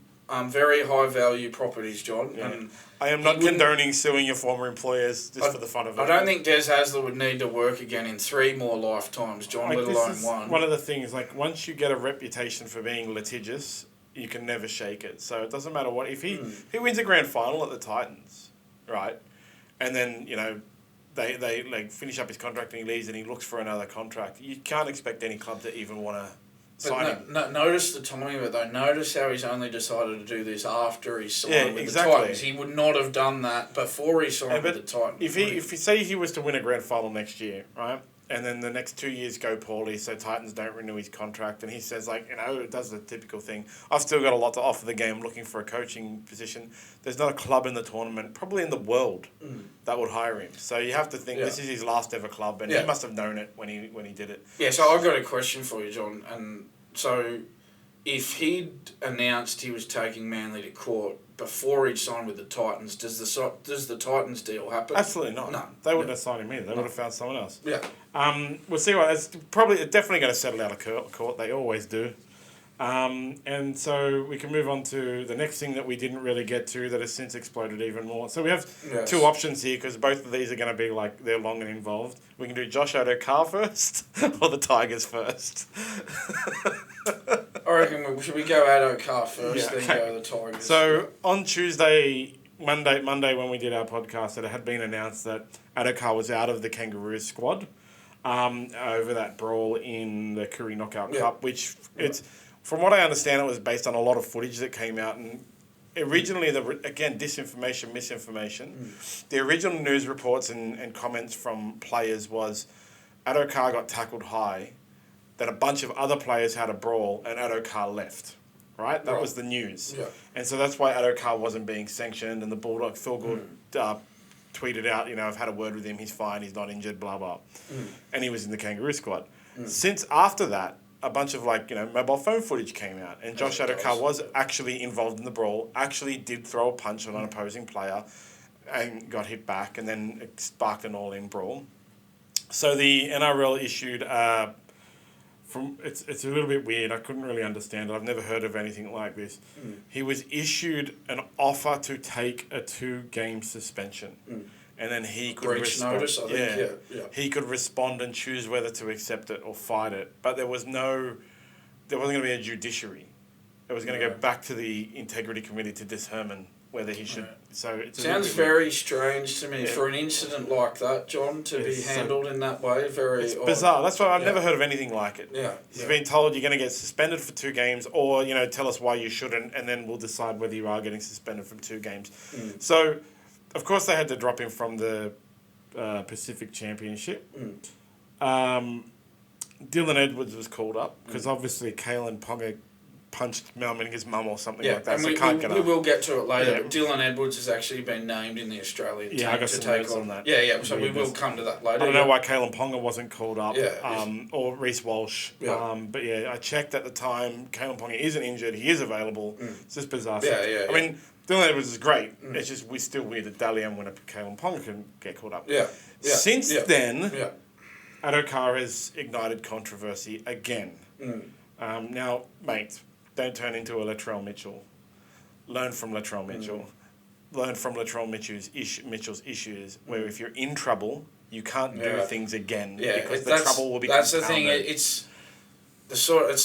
very high-value properties, John. Yeah. And I am not condoning suing your former employers just for the fun of it. I don't think Des Hasler would need to work again in 3 more lifetimes, John, let alone one. One of the things, like, once you get a reputation for being litigious, you can never shake it. So it doesn't matter what... If he wins a grand final at the Titans, right, and then, you know, they like finish up his contract and he leaves and he looks for another contract, you can't expect any club to even want to... Notice the timing of it though. Notice how he's only decided to do this after he signed with the Titans. He would not have done that before he signed with the Titans. If he say he was to win a grand final next year, right, and then the next 2 years go poorly, so Titans don't renew his contract, and he says, like, you know, it does the typical thing. I've still got a lot to offer the game. I'm looking for a coaching position. There's not a club in the tournament, probably in the world, that would hire him. So you have to think this is his last ever club, and he must have known it when he did it. Yeah. So I've got a question for you, John. And so, if he'd announced he was taking Manly to court before he'd signed with the Titans, does the Titans deal happen? Absolutely not. No, they wouldn't have signed him either. They would have found someone else. Yeah. We'll see what. It's definitely going to settle out of court. They always do. And so we can move on to the next thing that we didn't really get to that has since exploded even more. So we have 2 options here because both of these are going to be like they're long and involved. We can do Josh Addo-Carr first or the Tigers first. I reckon should we go Addo-Carr first, then go the Tigers. So on Monday when we did our podcast, it had been announced that Addo-Carr was out of the Kangaroos squad. over that brawl in the Koori Knockout Cup, which it's, from what I understand, it was based on a lot of footage that came out. And originally, disinformation, misinformation. The original news reports and comments from players was Addo-Carr got tackled high, that a bunch of other players had a brawl, and Addo-Carr left. Right? That was the news. Yeah. And so that's why Addo-Carr wasn't being sanctioned, and the Bulldog, Phil Good, tweeted out, I've had a word with him, he's fine, he's not injured, blah, blah. And he was in the Kangaroo squad. Since after that, a bunch of mobile phone footage came out, and Josh Addo-Carr was actually involved in the brawl, actually did throw a punch on an opposing player and got hit back, and then it sparked an all-in brawl. So the NRL issued it's a little bit weird. I couldn't really understand it. I've never heard of anything like this. He was issued an offer to take a 2-game suspension, and then he could respond. Notice, I think. Yeah. He could respond and choose whether to accept it or fight it. But there wasn't going to be a judiciary. It was going to go back to the integrity committee to determine whether he should. So it sounds very strange to me for an incident like that, John, to be handled in that way. It's odd. Bizarre. That's why I've never heard of anything like it. He's been told you're going to get suspended for 2 games, or tell us why you shouldn't, and then we'll decide whether you are getting suspended from 2 games. So, of course, they had to drop him from the Pacific Championship. Dylan Edwards was called up because obviously Kalen Ponga punched Mal Meninga's mum or something like that. And we will get to it later, but Dylan Edwards has actually been named in the Australian team I got to some take on that. So we will come to that later. I don't know why Kalen Ponga wasn't called up, or Reece Walsh. But I checked at the time. Kalen Ponga isn't injured. He is available. It's just bizarre. I mean, Dylan Edwards is great. It's just we're still weird that Dally M when Kalen Ponga can get caught up. Since then, Addo-Carr has ignited controversy again. Now, mate, don't turn into a Latrell Mitchell. Learn from Latrell Mitchell. Learn from Latrell Mitchell's issues, where if you're in trouble, you can't do things again because the trouble will be compounded. That's the thing. It's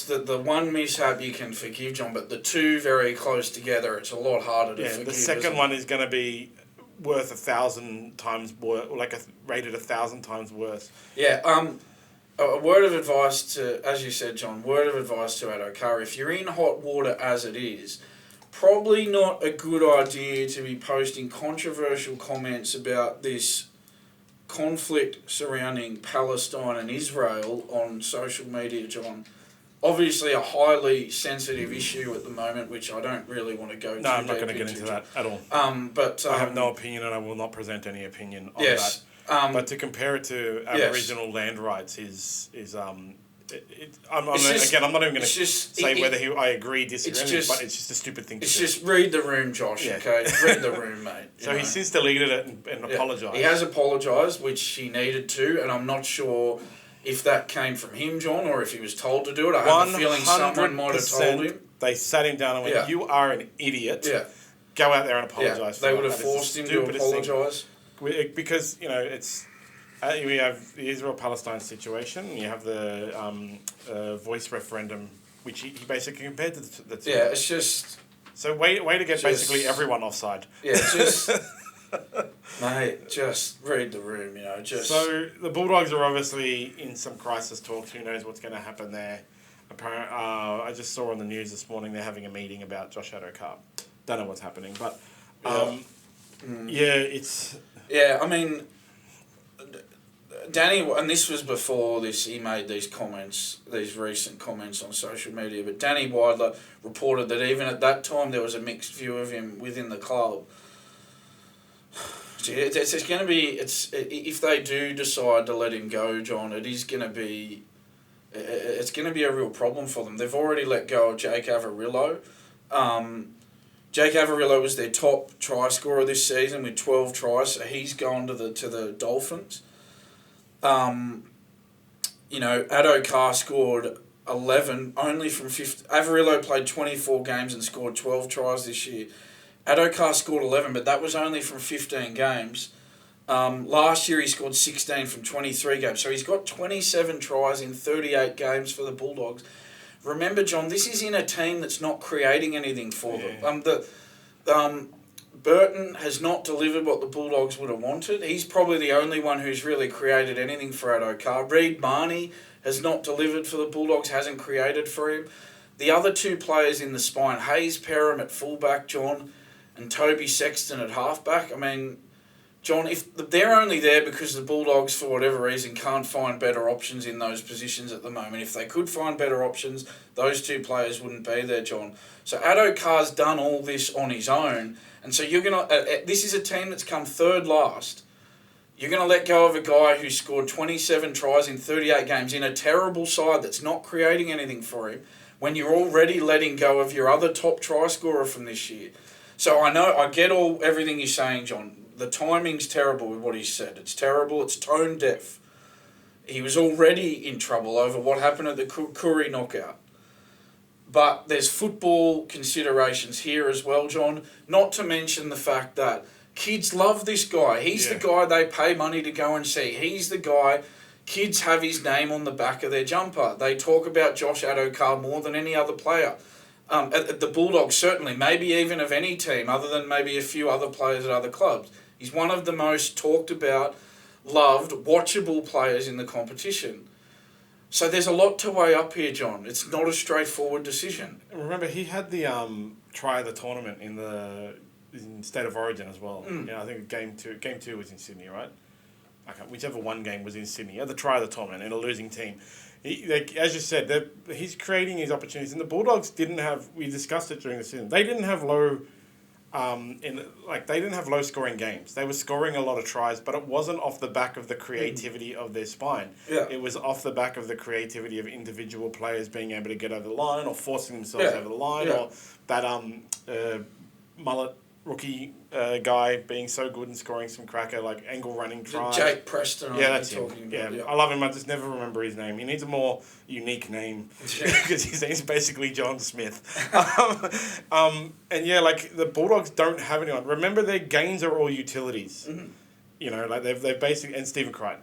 the one mishap you can forgive, John, but the 2 very close together, it's a lot harder to forgive. The second one is going to be worth 1,000 times worse, rated 1,000 times worse. A word of advice to, as you said, John, Addo-Carr. If you're in hot water as it is, probably not a good idea to be posting controversial comments about this conflict surrounding Palestine and Israel on social media, John. Obviously a highly sensitive issue at the moment, which I don't really want to go into. No, I'm not going to get into that at all. But I have no opinion, and I will not present any opinion on that. But to compare it to Aboriginal land rights I'm not even going to say whether I agree, disagree, but it's just a stupid thing to do. It's just read the room, Josh, okay? Read the room, mate. So he's since deleted it and apologised. He has apologised, which he needed to, and I'm not sure if that came from him, John, or if he was told to do it. I have a feeling someone might have told him. They sat him down and went, you are an idiot. Go out there and apologise for They would have forced him to apologise. Because, it's... we have the Israel-Palestine situation. You have the voice referendum, which he basically compared to the two. It's just... So way to get basically everyone offside. Mate, just read the room, So the Bulldogs are obviously in some crisis talks. Who knows what's going to happen there? I just saw on the news this morning they're having a meeting about Josh Addo-Carr. Don't know what's happening, but... it's... I mean... Danny, and this was before he made these recent comments on social media, but Danny Widler reported that even at that time there was a mixed view of him within the club. It's going to be, if they do decide to let him go, John, it's going to be a real problem for them. They've already let go of Jake Averillo. Jake Averillo was their top try scorer this season with 12 tries, so he's gone to the Dolphins. Addo-Carr scored 11 only from 50. Averillo played 24 games and scored 12 tries this year. Addo-Carr scored 11, but that was only from 15 games. Last year he scored 16 from 23 games, so he's got 27 tries in 38 games for the Bulldogs. Remember, John, this is in a team that's not creating anything for them. Burton has not delivered what the Bulldogs would have wanted. He's probably the only one who's really created anything for Addo-Carr. Reid Marnie has not delivered for the Bulldogs, hasn't created for him. The other two players in the spine, Hayes Perham at fullback, John, and Toby Sexton at halfback. I mean, John, if they're only there because the Bulldogs, for whatever reason, can't find better options in those positions at the moment. If they could find better options, those two players wouldn't be there, John. So Addo-Carr's done all this on his own, and so you're gonna. This is a team that's come third last. You're going to let go of a guy who scored 27 tries in 38 games in a terrible side that's not creating anything for him when you're already letting go of your other top try scorer from this year. So I get everything you're saying, John. The timing's terrible with what he said. It's terrible. It's tone deaf. He was already in trouble over what happened at the Curry knockout. But there's football considerations here as well, John. Not to mention the fact that kids love this guy. He's the guy they pay money to go and see. He's the guy. Kids have his name on the back of their jumper. They talk about Josh Addo-Carr more than any other player. At the Bulldogs, certainly, maybe even of any team, other than maybe a few other players at other clubs. He's one of the most talked about, loved, watchable players in the competition. So there's a lot to weigh up here, John. It's not a straightforward decision. Remember, he had the try of the tournament in State of Origin as well. I think game two was in Sydney, right? Okay, whichever one game was in Sydney. He had the try of the tournament in a losing team. As you said, he's creating his opportunities. And the Bulldogs didn't have, we discussed it during the season, they didn't have low scoring games. They were scoring a lot of tries, but it wasn't off the back of the creativity of their spine. Yeah. It was off the back of the creativity of individual players being able to get over the line or forcing themselves over the line, or that mullet rookie guy being so good and scoring some cracker, like angle running tries. Jake Preston. That's him. Yeah, I love him. I just never remember his name. He needs a more unique name because his name's basically John Smith. And the Bulldogs don't have anyone. Remember, their gains are all utilities. Mm-hmm. They've basically, and Stephen Crichton.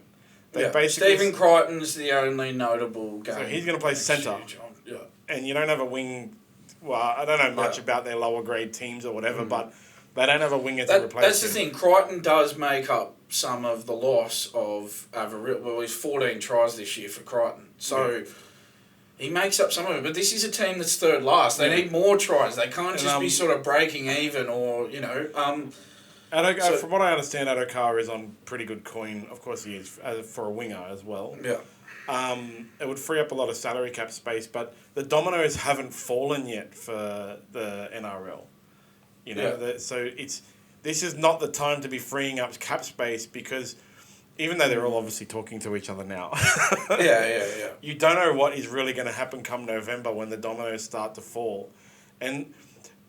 Stephen Crichton's the only notable game. So he's going to play centre. And you don't have a wing. Well, I don't know much about their lower grade teams or whatever, but they don't have a winger to replace him. That's the thing. Crichton does make up some of the loss of Averillo. Well, he's 14 tries this year for Crichton. So he makes up some of it. But this is a team that's third last. They need more tries. They can't just be sort of breaking even or, from what I understand, Addo-Carr is on pretty good coin. Of course he is, for a winger as well. Yeah. It would free up a lot of salary cap space, but the dominoes haven't fallen yet for the NRL. This is not the time to be freeing up cap space because even though they're all obviously talking to each other now, you don't know what is really going to happen come November when the dominoes start to fall. And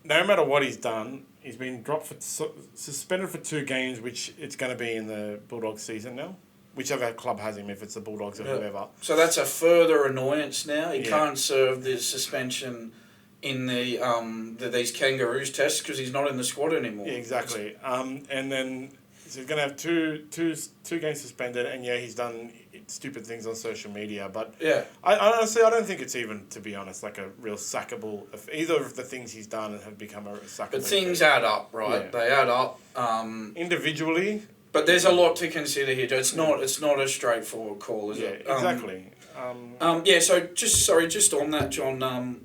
no matter what he's done, he's been suspended for 2 games, which it's going to be in the Bulldogs season now. Whichever club has him, if it's the Bulldogs or whoever. So that's a further annoyance now. He can't serve the suspension in these Kangaroos tests because he's not in the squad anymore. Yeah, exactly. And then so he's going to have two games suspended, and he's done stupid things on social media. But I honestly don't think it's even, to be honest, like a real sackable. Either of the things he's done have become a sackable. But things add up, right? Yeah. They add up individually. But there's a lot to consider here. It's not a straightforward call, is it? Exactly. So just on that, John.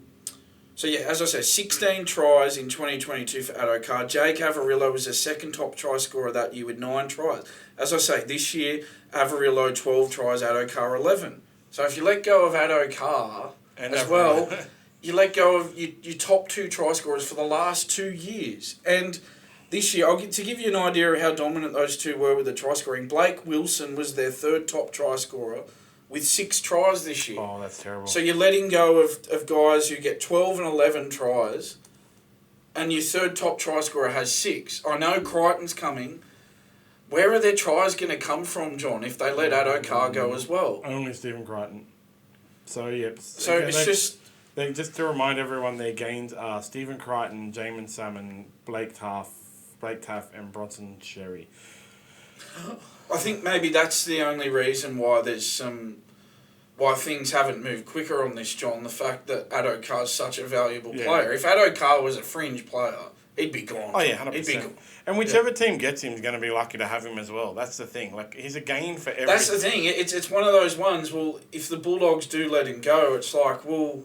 As I said, 16 tries in 2022 for Addo-Carr. Jake Averillo was the second top try scorer that year with 9 tries. As I say, this year, Averillo 12 tries, Addo-Carr 11. So if you let go of Addo-Carr you let go of your top 2 try scorers for the last 2 years. And this year, to give you an idea of how dominant those two were with the try scoring, Blake Wilson was their 3rd top try scorer with 6 tries this year. Oh, that's terrible. So you're letting go of guys who get 12 and 11 tries, and your 3rd top try scorer has 6. I know Crichton's coming. Where are their tries going to come from, John, if they let Addo-Carr go as well? Only Stephen Crichton. So, just to remind everyone, their gains are Stephen Crichton, Jamin Salmon, Blake Taff, and Bronson Sherry. I think maybe that's the only reason why why things haven't moved quicker on this, John. The fact that Addo-Carr's such a valuable player. If Addo-Carr was a fringe player, he'd be gone. Oh, yeah, 100%. He'd be gone. And whichever team gets him is going to be lucky to have him as well. That's the thing. Like, he's a gain for every... That's the thing. It's one of those ones, well, if the Bulldogs do let him go, it's like, well,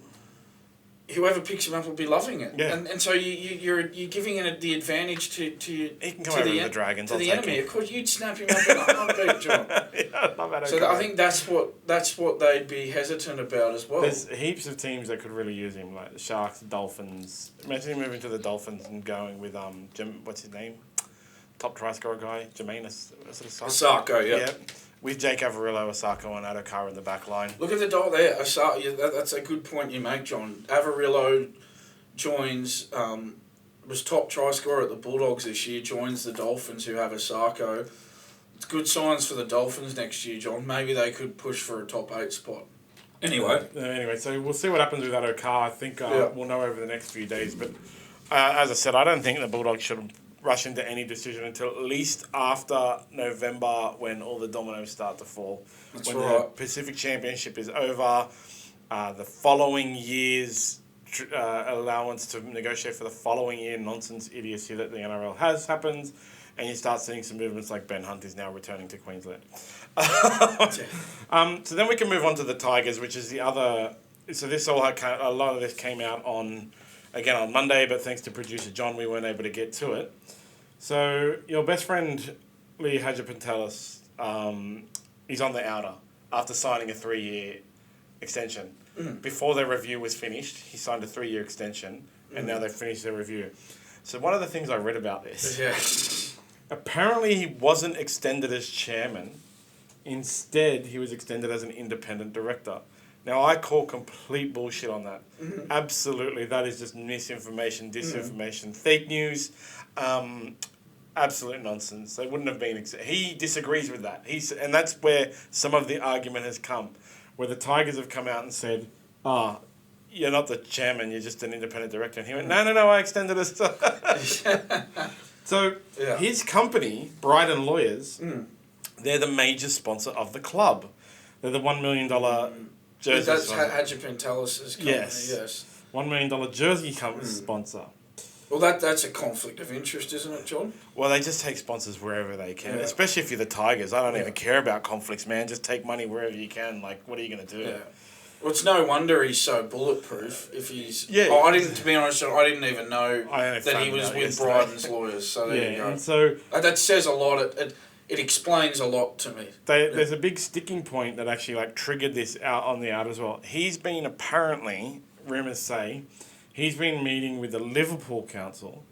whoever picks him up will be loving it. Yeah. And so you're giving it the advantage to he can come over with the Dragons. To the enemy. Of course, you'd snap him up in a heartbeat, John. Yeah, love that. So I think that's what they'd be hesitant about as well. There's heaps of teams that could really use him, like the Sharks, the Dolphins. Imagine him moving to the Dolphins and going with what's his name? Top try scorer guy, Jermaine Asako, yeah. With Jake Averillo, Asako, and Adokar in the back line. Look at the dot there. That's a good point you make, John. Averillo joins, was top try scorer at the Bulldogs this year, joins the Dolphins who have Asako. It's good signs for the Dolphins next year, John. Maybe they could push for a top 8 spot. Anyway, So we'll see what happens with Adokar. I think we'll know over the next few days. But as I said, I don't think the Bulldogs should rush into any decision until at least after November, when all the dominoes start to fall. That's when right. the Pacific Championship is over, the following year's allowance to negotiate for the following year nonsense idiocy that the NRL has happens, and you start seeing some movements like Ben Hunt is now returning to Queensland. So then we can move on to the Tigers, which is the other... So this a lot of this came out on Monday, but thanks to producer Jon, we weren't able to get to it. So your best friend, Lee Hajapantelis, he's on the outer after signing a 3-year extension. Before their review was finished, he signed a 3-year extension, and now they've finished their review. So one of the things I read about this, apparently he wasn't extended as chairman. Instead, he was extended as an independent director. Now, I call complete bullshit on that. Absolutely. That is just misinformation, disinformation, fake news, absolute nonsense. They wouldn't have been... He disagrees with that. And that's where some of the argument has come, where the Tigers have come out and said, you're not the chairman, you're just an independent director. And he went, no, I extended it. So his company, Bryden Lawyers, they're the major sponsor of the club. They're the $1 million... jersey that's sponsor. Hajapantelis' company, yes. $1 million jersey sponsor. Well, that's a conflict of interest, isn't it, John? Well, they just take sponsors wherever they can, especially if you're the Tigers. I don't even care about conflicts, man. Just take money wherever you can. Like, what are you going to do? Yeah. Well, it's no wonder he's so bulletproof. If he's... Yeah. To be honest, I didn't even know that he was with yesterday. Bryden's Lawyers, so there you go. And so... that says a lot. It explains a lot to me. There's a big sticking point that actually triggered this out on the out as well. He's been apparently, rumours say, he's been meeting with the Liverpool Council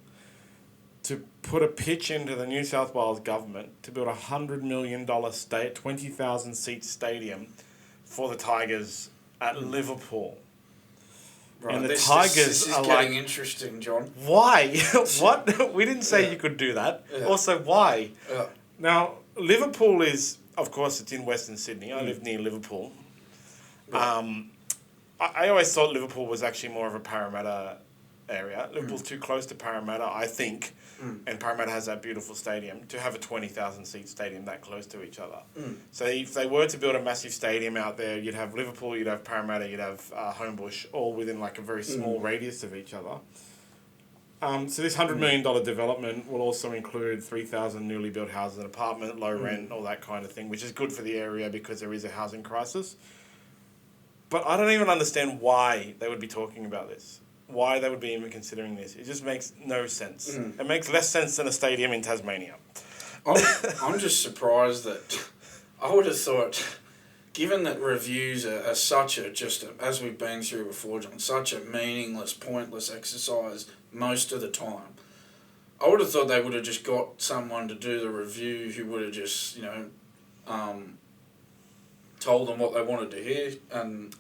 to put a pitch into the New South Wales government to build a $100 million 20,000 seat stadium for the Tigers at Liverpool. Right. And the Tigers Tigers are getting interesting, John. Why? What? We didn't say you could do that. Yeah. Also, why? Yeah. Now, Liverpool is, of course, it's in Western Sydney. I live near Liverpool. Right. I always thought Liverpool was actually more of a Parramatta area. Liverpool's too close to Parramatta, I think, and Parramatta has that beautiful stadium, to have a 20,000 seat stadium that close to each other. So if they were to build a massive stadium out there, you'd have Liverpool, you'd have Parramatta, you'd have Homebush, all within a very small radius of each other. So this $100 million development will also include 3,000 newly built houses and apartment, low rent, all that kind of thing, which is good for the area because there is a housing crisis. But I don't even understand why they would be talking about this, why they would be even considering this. It just makes no sense. It makes less sense than a stadium in Tasmania. I'm just surprised that I would have thought, given that reviews are such as we've been through before, John, such a meaningless, pointless exercise most of the time, I would have thought they would have just got someone to do the review who would have just, told them what they wanted to hear. And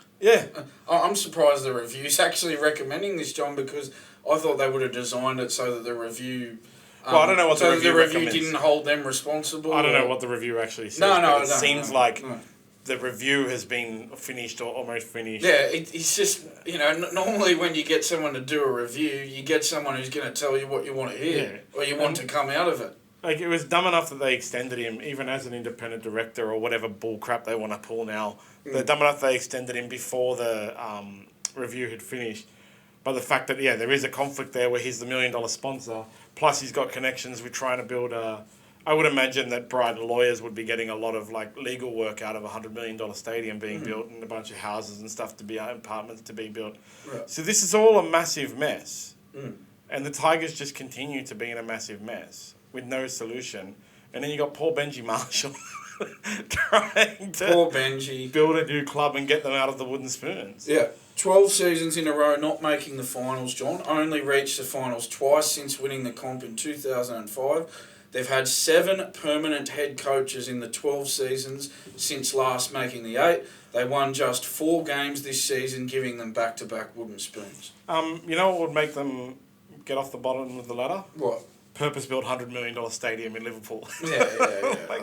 I'm surprised the review's actually recommending this, John, because I thought they would have designed it so that the review... I don't know what the review recommends. Didn't hold them responsible. I don't know what the review actually says. No, it seems the review has been finished or almost finished. Yeah, it's just, normally when you get someone to do a review, you get someone who's going to tell you what you want to hear or you want to come out of it. It was dumb enough that they extended him, even as an independent director or whatever bull crap they want to pull now. They're dumb enough they extended him before the review had finished. But the fact that, there is a conflict there where he's the $1 million sponsor, plus he's got connections with trying to build I would imagine that Brighton lawyers would be getting a lot of legal work out of a $100 million stadium being built and a bunch of houses and stuff apartments to be built. Right. So this is all a massive mess. And the Tigers just continue to be in a massive mess with no solution. And then you got poor Benji Marshall trying to build a new club and get them out of the wooden spoons. Yeah. 12 seasons in a row not making the finals, John. Only reached the finals twice since winning the comp in 2005. They've had 7 permanent head coaches in the 12 seasons since last making the 8. They won just 4 games this season, giving them back-to-back wooden spoons. You know what would make them get off the bottom of the ladder? What? Purpose-built $100 million stadium in Liverpool. Yeah.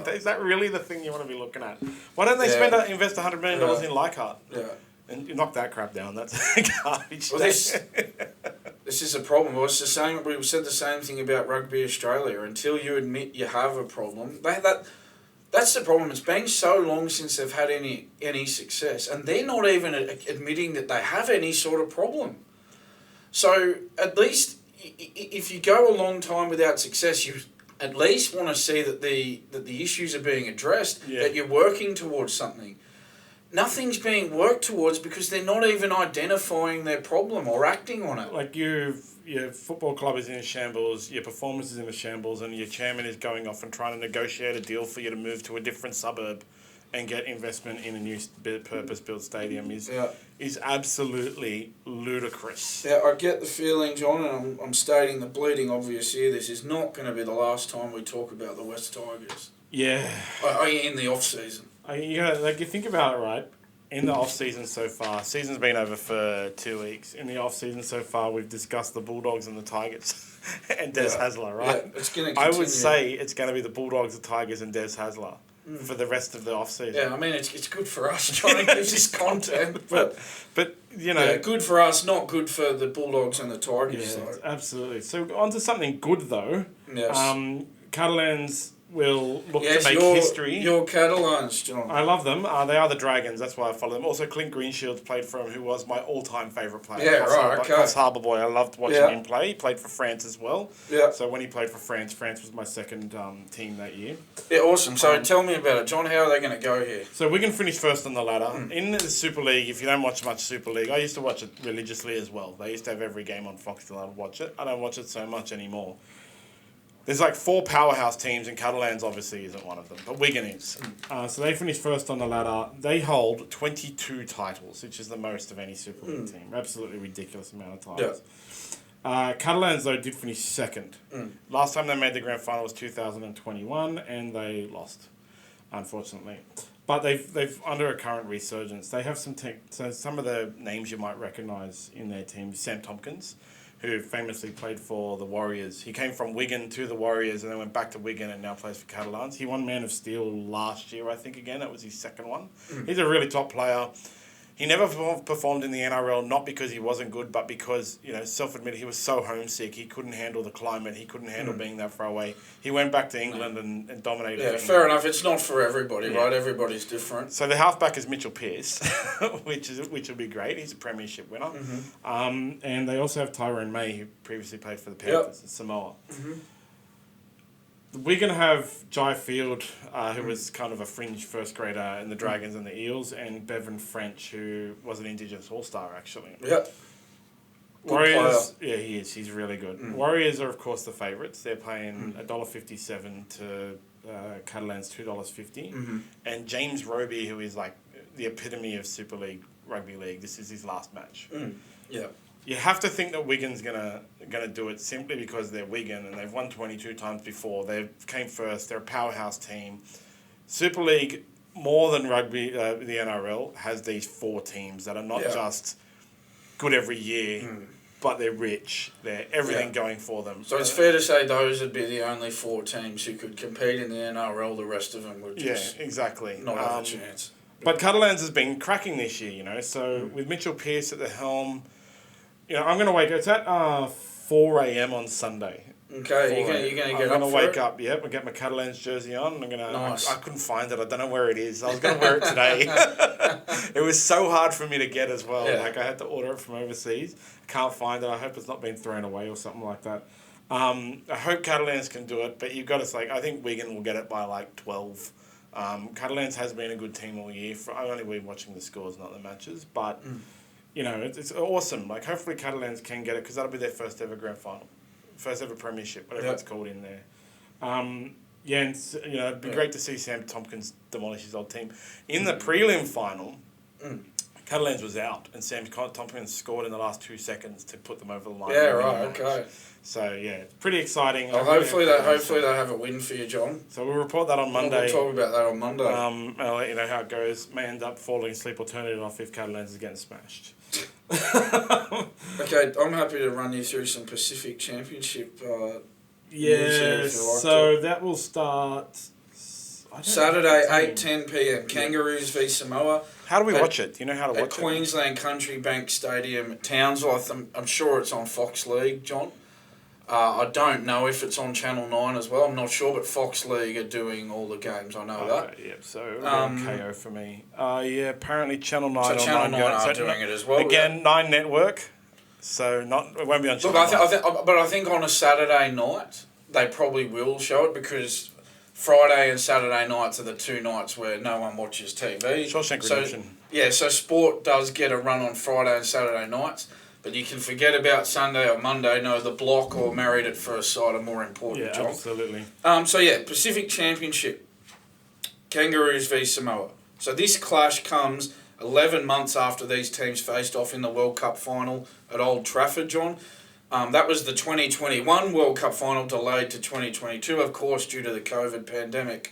Is that really the thing you want to be looking at? Why don't they invest $100 million in Leichhardt? Yeah. And you knock that crap down. That's garbage. Well, this is a problem. Well, it's the same. We said the same thing about Rugby Australia. Until you admit you have a problem, that's the problem. It's been so long since they've had any success, and they're not even admitting that they have any sort of problem. So at least if you go a long time without success, you at least want to see that the issues are being addressed, that you're working towards something. Nothing's being worked towards because they're not even identifying their problem or acting on it. Your football club is in a shambles, your performance is in a shambles, and your chairman is going off and trying to negotiate a deal for you to move to a different suburb and get investment in a new purpose-built stadium is absolutely ludicrous. Yeah, I get the feeling, John, and I'm stating the bleeding obvious here, this is not going to be the last time we talk about the West Tigers. Yeah. In the off-season. You think about it, right? In the off-season so far, season's been over for 2 weeks. In the off-season so far, we've discussed the Bulldogs and the Tigers and Des Hasler, right? Yeah, it's going to continue. I would say it's going to be the Bulldogs, the Tigers, and Des Hasler for the rest of the off-season. Yeah, I mean, it's good for us trying to give this content. But good for us, not good for the Bulldogs and the Tigers, though. Absolutely. So on to something good, though. Yes. Catalans will look to make history. Your Catalans, John. I love them. They are the Dragons. That's why I follow them. Also, Clint Greenshields played for him, who was my all-time favourite player. Yeah, right, okay. Cross Harbour boy. I loved watching him play. He played for France as well. Yeah. So when he played for France, France was my second team that year. Yeah, awesome. So tell me about it, John. How are they going to go here? So Wigan finished first on the ladder. In the Super League, if you don't watch much Super League, I used to watch it religiously as well. They used to have every game on Fox till I'd watch it. I don't watch it so much anymore. There's 4 powerhouse teams, and Catalans obviously isn't one of them, but Wigan is. So they finished first on the ladder. They hold 22 titles, which is the most of any Super League team. Absolutely ridiculous amount of titles. Yeah. Catalans, though, did finish second. Last time they made the grand final was 2021, and they lost, unfortunately. But they've under a current resurgence. They have so some of the names you might recognise in their team. Sam Tompkins, who famously played for the Warriors. He came from Wigan to the Warriors and then went back to Wigan and now plays for Catalans. He won Man of Steel last year, I think, again. That was his second one. He's a really top player. He never performed in the NRL, not because he wasn't good, but because, self-admitted, he was so homesick. He couldn't handle the climate. He couldn't handle being that far away. He went back to England and dominated. Yeah, fair enough. It's not for everybody, right? Everybody's different. So the halfback is Mitchell Pearce, which will be great. He's a premiership winner. And they also have Tyrone May, who previously played for the Panthers in Samoa. We're going to have Jai Field, who was kind of a fringe first grader in the Dragons and the Eels, and Bevan French, who was an Indigenous All-Star, actually. Yeah. Warriors, yeah, he is. He's really good. Warriors are, of course, the favourites. They're paying $1.57 to Catalans $2.50. And James Roby, who is the epitome of Super League Rugby League, this is his last match. Yeah. You have to think that Wigan's gonna do it simply because they're Wigan and they've won 22 times before. They came first. They're a powerhouse team. Super League, more than rugby, the NRL has these 4 teams that are not just good every year, but they're rich. They're everything going for them. So it's fair to say those would be the only 4 teams who could compete in the NRL. The rest of them would just exactly not have a chance. But Catalans has been cracking this year, So with Mitchell Pearce at the helm. I'm going to wake up. It's at 4 a.m. on Sunday. Okay, you're gonna get I'm up for gonna wake it? up. Yep, I get my Catalans jersey on. I'm gonna. Nice. I couldn't find it. I don't know where it is. I was gonna wear it today. It was so hard for me to get as well. Yeah. Like I had to order it from overseas. Can't find it. I hope it's not been thrown away or something like that. I hope Catalans can do it, but you've got to say I think Wigan will get it by like 12. Catalans has been a good team all year. I've only been watching the scores, not the matches, but you know it's awesome. Like hopefully Catalans can get it because that'll be their first ever grand final, first ever premiership, whatever it's called in there. Yeah, and you know it'd be great to see Sam Tompkins demolish his old team in the prelim final. Catalans was out, and Sam Tompkins scored in the last 2 seconds to put them over the line. Yeah, right. Okay. So yeah, it's pretty exciting. Well, hopefully they have a win for you, John. So we'll report that on Monday. We'll talk about that on Monday. I'll let you know how it goes. May end up falling asleep or turning it off if Catalans is getting smashed. Okay, I'm happy to run you through some Pacific Championship. Yeah, so that will start Saturday, 8:10 p.m. Kangaroos v Samoa. How do we watch it? Do you know how to watch it? At Queensland Country Bank Stadium, Townsville. I'm sure it's on Fox League, John. I don't know if it's on Channel 9 as well. I'm not sure, but Fox League are doing all the games. I know that. Yep, so KO for me. Yeah, apparently Channel 9 so or Channel 9 are so doing it as well. Again, 9 Network, so it won't be on Channel 9. But I think on a Saturday night, they probably will show it because Friday and Saturday nights are the 2 nights where no one watches TV. Shawshank Redemption. Yeah, so sport does get a run on Friday and Saturday nights. But you can forget about Sunday or Monday. No, the block or Married at First Sight are more important, John. Absolutely. Pacific Championship. Kangaroos v Samoa. So this clash comes 11 months after these teams faced off in the World Cup final at Old Trafford, John. That was the 2021 World Cup final delayed to 2022, of course, due to the COVID pandemic.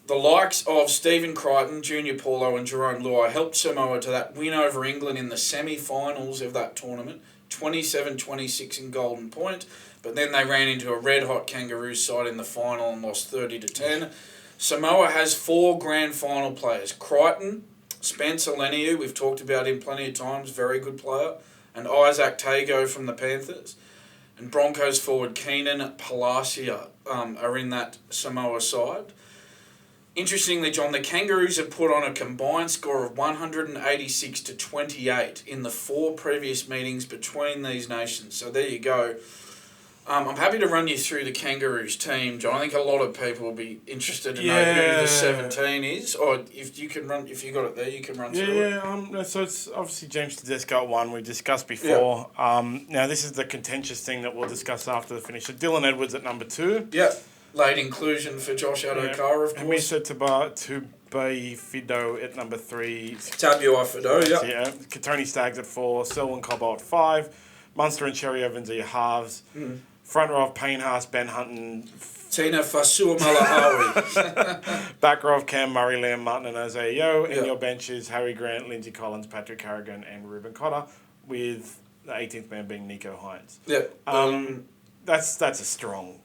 The likes of Stephen Crichton, Junior Paulo and Jerome Luai helped Samoa to that win over England in the semi-finals of that tournament, 27-26 in Golden Point, but then they ran into a red-hot Kangaroos side in the final and lost 30-10. Samoa has 4 grand final players. Crichton, Spencer Leniu, we've talked about him plenty of times, very good player, and Isaac Tago from the Panthers. And Broncos forward Keenan Palacia are in that Samoa side. Interestingly, John, the Kangaroos have put on a combined score of 186-28 in the 4 previous meetings between these nations. So there you go. I'm happy to run you through the Kangaroos team, John. I think a lot of people will be interested to know who the 17 is, or if you got it there, you can run through it. So it's obviously James Tedesco at 1. We discussed before. Now this is the contentious thing that we'll discuss after the finish. So Dylan Edwards at number 2. Yeah. Late inclusion for Josh Adokar, of course. Hamisa Fido at number 3. Tabua Fido, yeah. Tony Staggs at 4. Selwyn Cobbo at 5. Munster and Cherry Evans are your halves. Front row of Payne Haas, Ben Hunton. Tina Fasua Malahawi. Back row of Cam Murray, Liam Martin and Isaiah Yeo. And your bench is Harry Grant, Lindsay Collins, Patrick Harrigan and Ruben Cotter, with the 18th man being Nico Hines. Yeah. That's a strong team.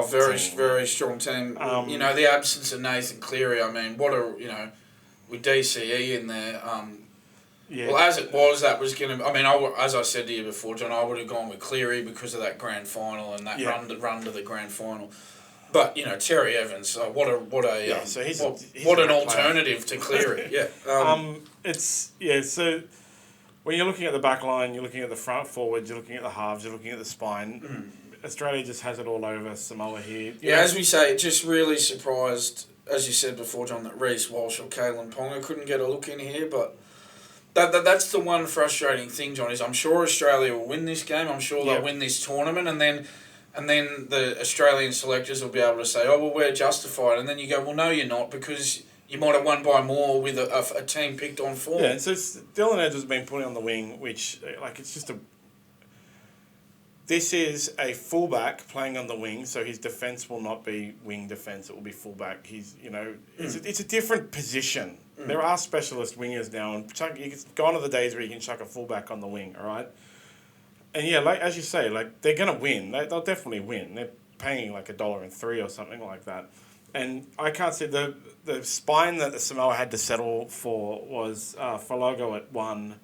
Very strong team. The absence of Nathan Cleary, I mean, with DCE in there, well, as it was, that was going to... I mean, as I said to you before, John, I would have gone with Cleary because of that grand final and that run to the grand final. But, Terry Evans, what an alternative to Cleary. So when you're looking at the back line, you're looking at the front forwards, you're looking at the halves, you're looking at the spine. Australia just has it all over Samoa here. As we say, it just really surprised, as you said before, John, that Reece Walsh or Kalen Ponga couldn't get a look in here, but that's the one frustrating thing, John, is I'm sure Australia will win this game. I'm sure they'll win this tournament, and then the Australian selectors will be able to say, oh, well, we're justified. And then you go, well, no, you're not, because you might have won by more with a team picked on form. Yeah, so Dylan Edwards has been put on the wing, which, it's just This is a fullback playing on the wing, so his defence will not be wing defence, it will be fullback. He's, it's a different position. There are specialist wingers now, and gone are the days where you can chuck a fullback on the wing, all right? And as you say, they're going to win. They'll definitely win. They're paying $1.03 or something like that. And I can't see the spine that the Samoa had to settle for was Falogo at 1,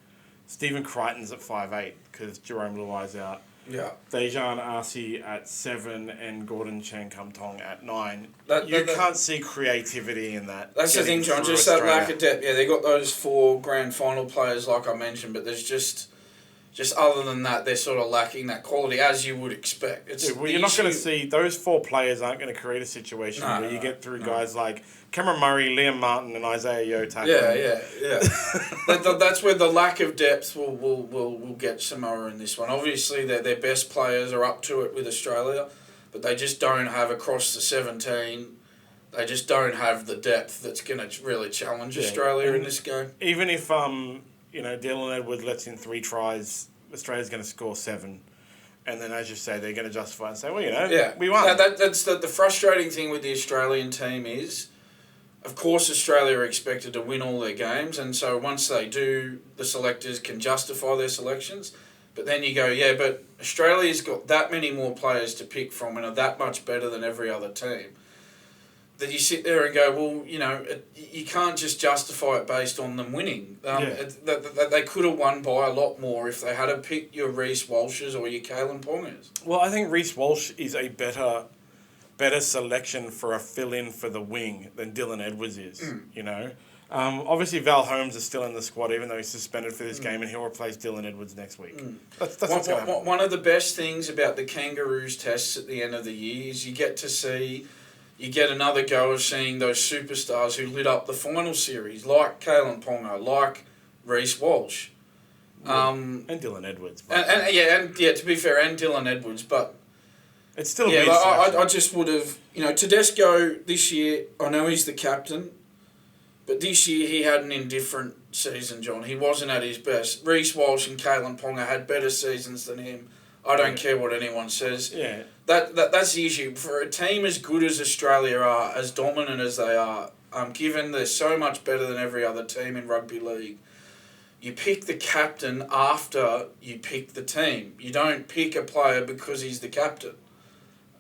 Stephen Crichton's at 5'8", because Jerome Luai's out. Yeah. Dejan Arce at 7 and Gordon Chankamtong at 9. That can't see creativity in that. That's the thing, John. Just that lack of depth. Yeah, they got those 4 grand final players, like I mentioned, but there's just other than that, they're sort of lacking that quality, as you would expect. You're not going to see... Those 4 players aren't going to create a situation where you get through guys like Cameron Murray, Liam Martin and Isaiah Yeo tackling. Yeah. That's where the lack of depth will get Samoa in this one. Obviously, their best players are up to it with Australia, but they just don't have, across the 17, they just don't have the depth that's going to really challenge Australia in this game. Even if... Dylan Edwards lets in 3 tries, Australia's going to score 7. And then, as you say, they're going to justify and say, we won. That's the frustrating thing with the Australian team is, of course, Australia are expected to win all their games. And so once they do, the selectors can justify their selections. But then you go, but Australia's got that many more players to pick from and are that much better than every other team. That you sit there and go, you can't just justify it based on them winning. They could have won by a lot more if they had to pick your Reece Walshes or your Kalen Pongers. Well, I think Reece Walsh is a better selection for a fill-in for the wing than Dylan Edwards is, Obviously, Val Holmes is still in the squad, even though he's suspended for this game, and he'll replace Dylan Edwards next week. That's what's going to happen. One of the best things about the Kangaroos tests at the end of the year is you get another go of seeing those superstars who lit up the final series, like Kalen Ponga, like Reece Walsh. And Dylan Edwards. To be fair, and Dylan Edwards, but... It's still I just would have... Tedesco this year, I know he's the captain, but this year he had an indifferent season, John. He wasn't at his best. Reece Walsh and Kalen Ponga had better seasons than him. I don't care what anyone says. Yeah. That's the issue. For a team as good as Australia are, as dominant as they are, given they're so much better than every other team in rugby league, you pick the captain after you pick the team. You don't pick a player because he's the captain.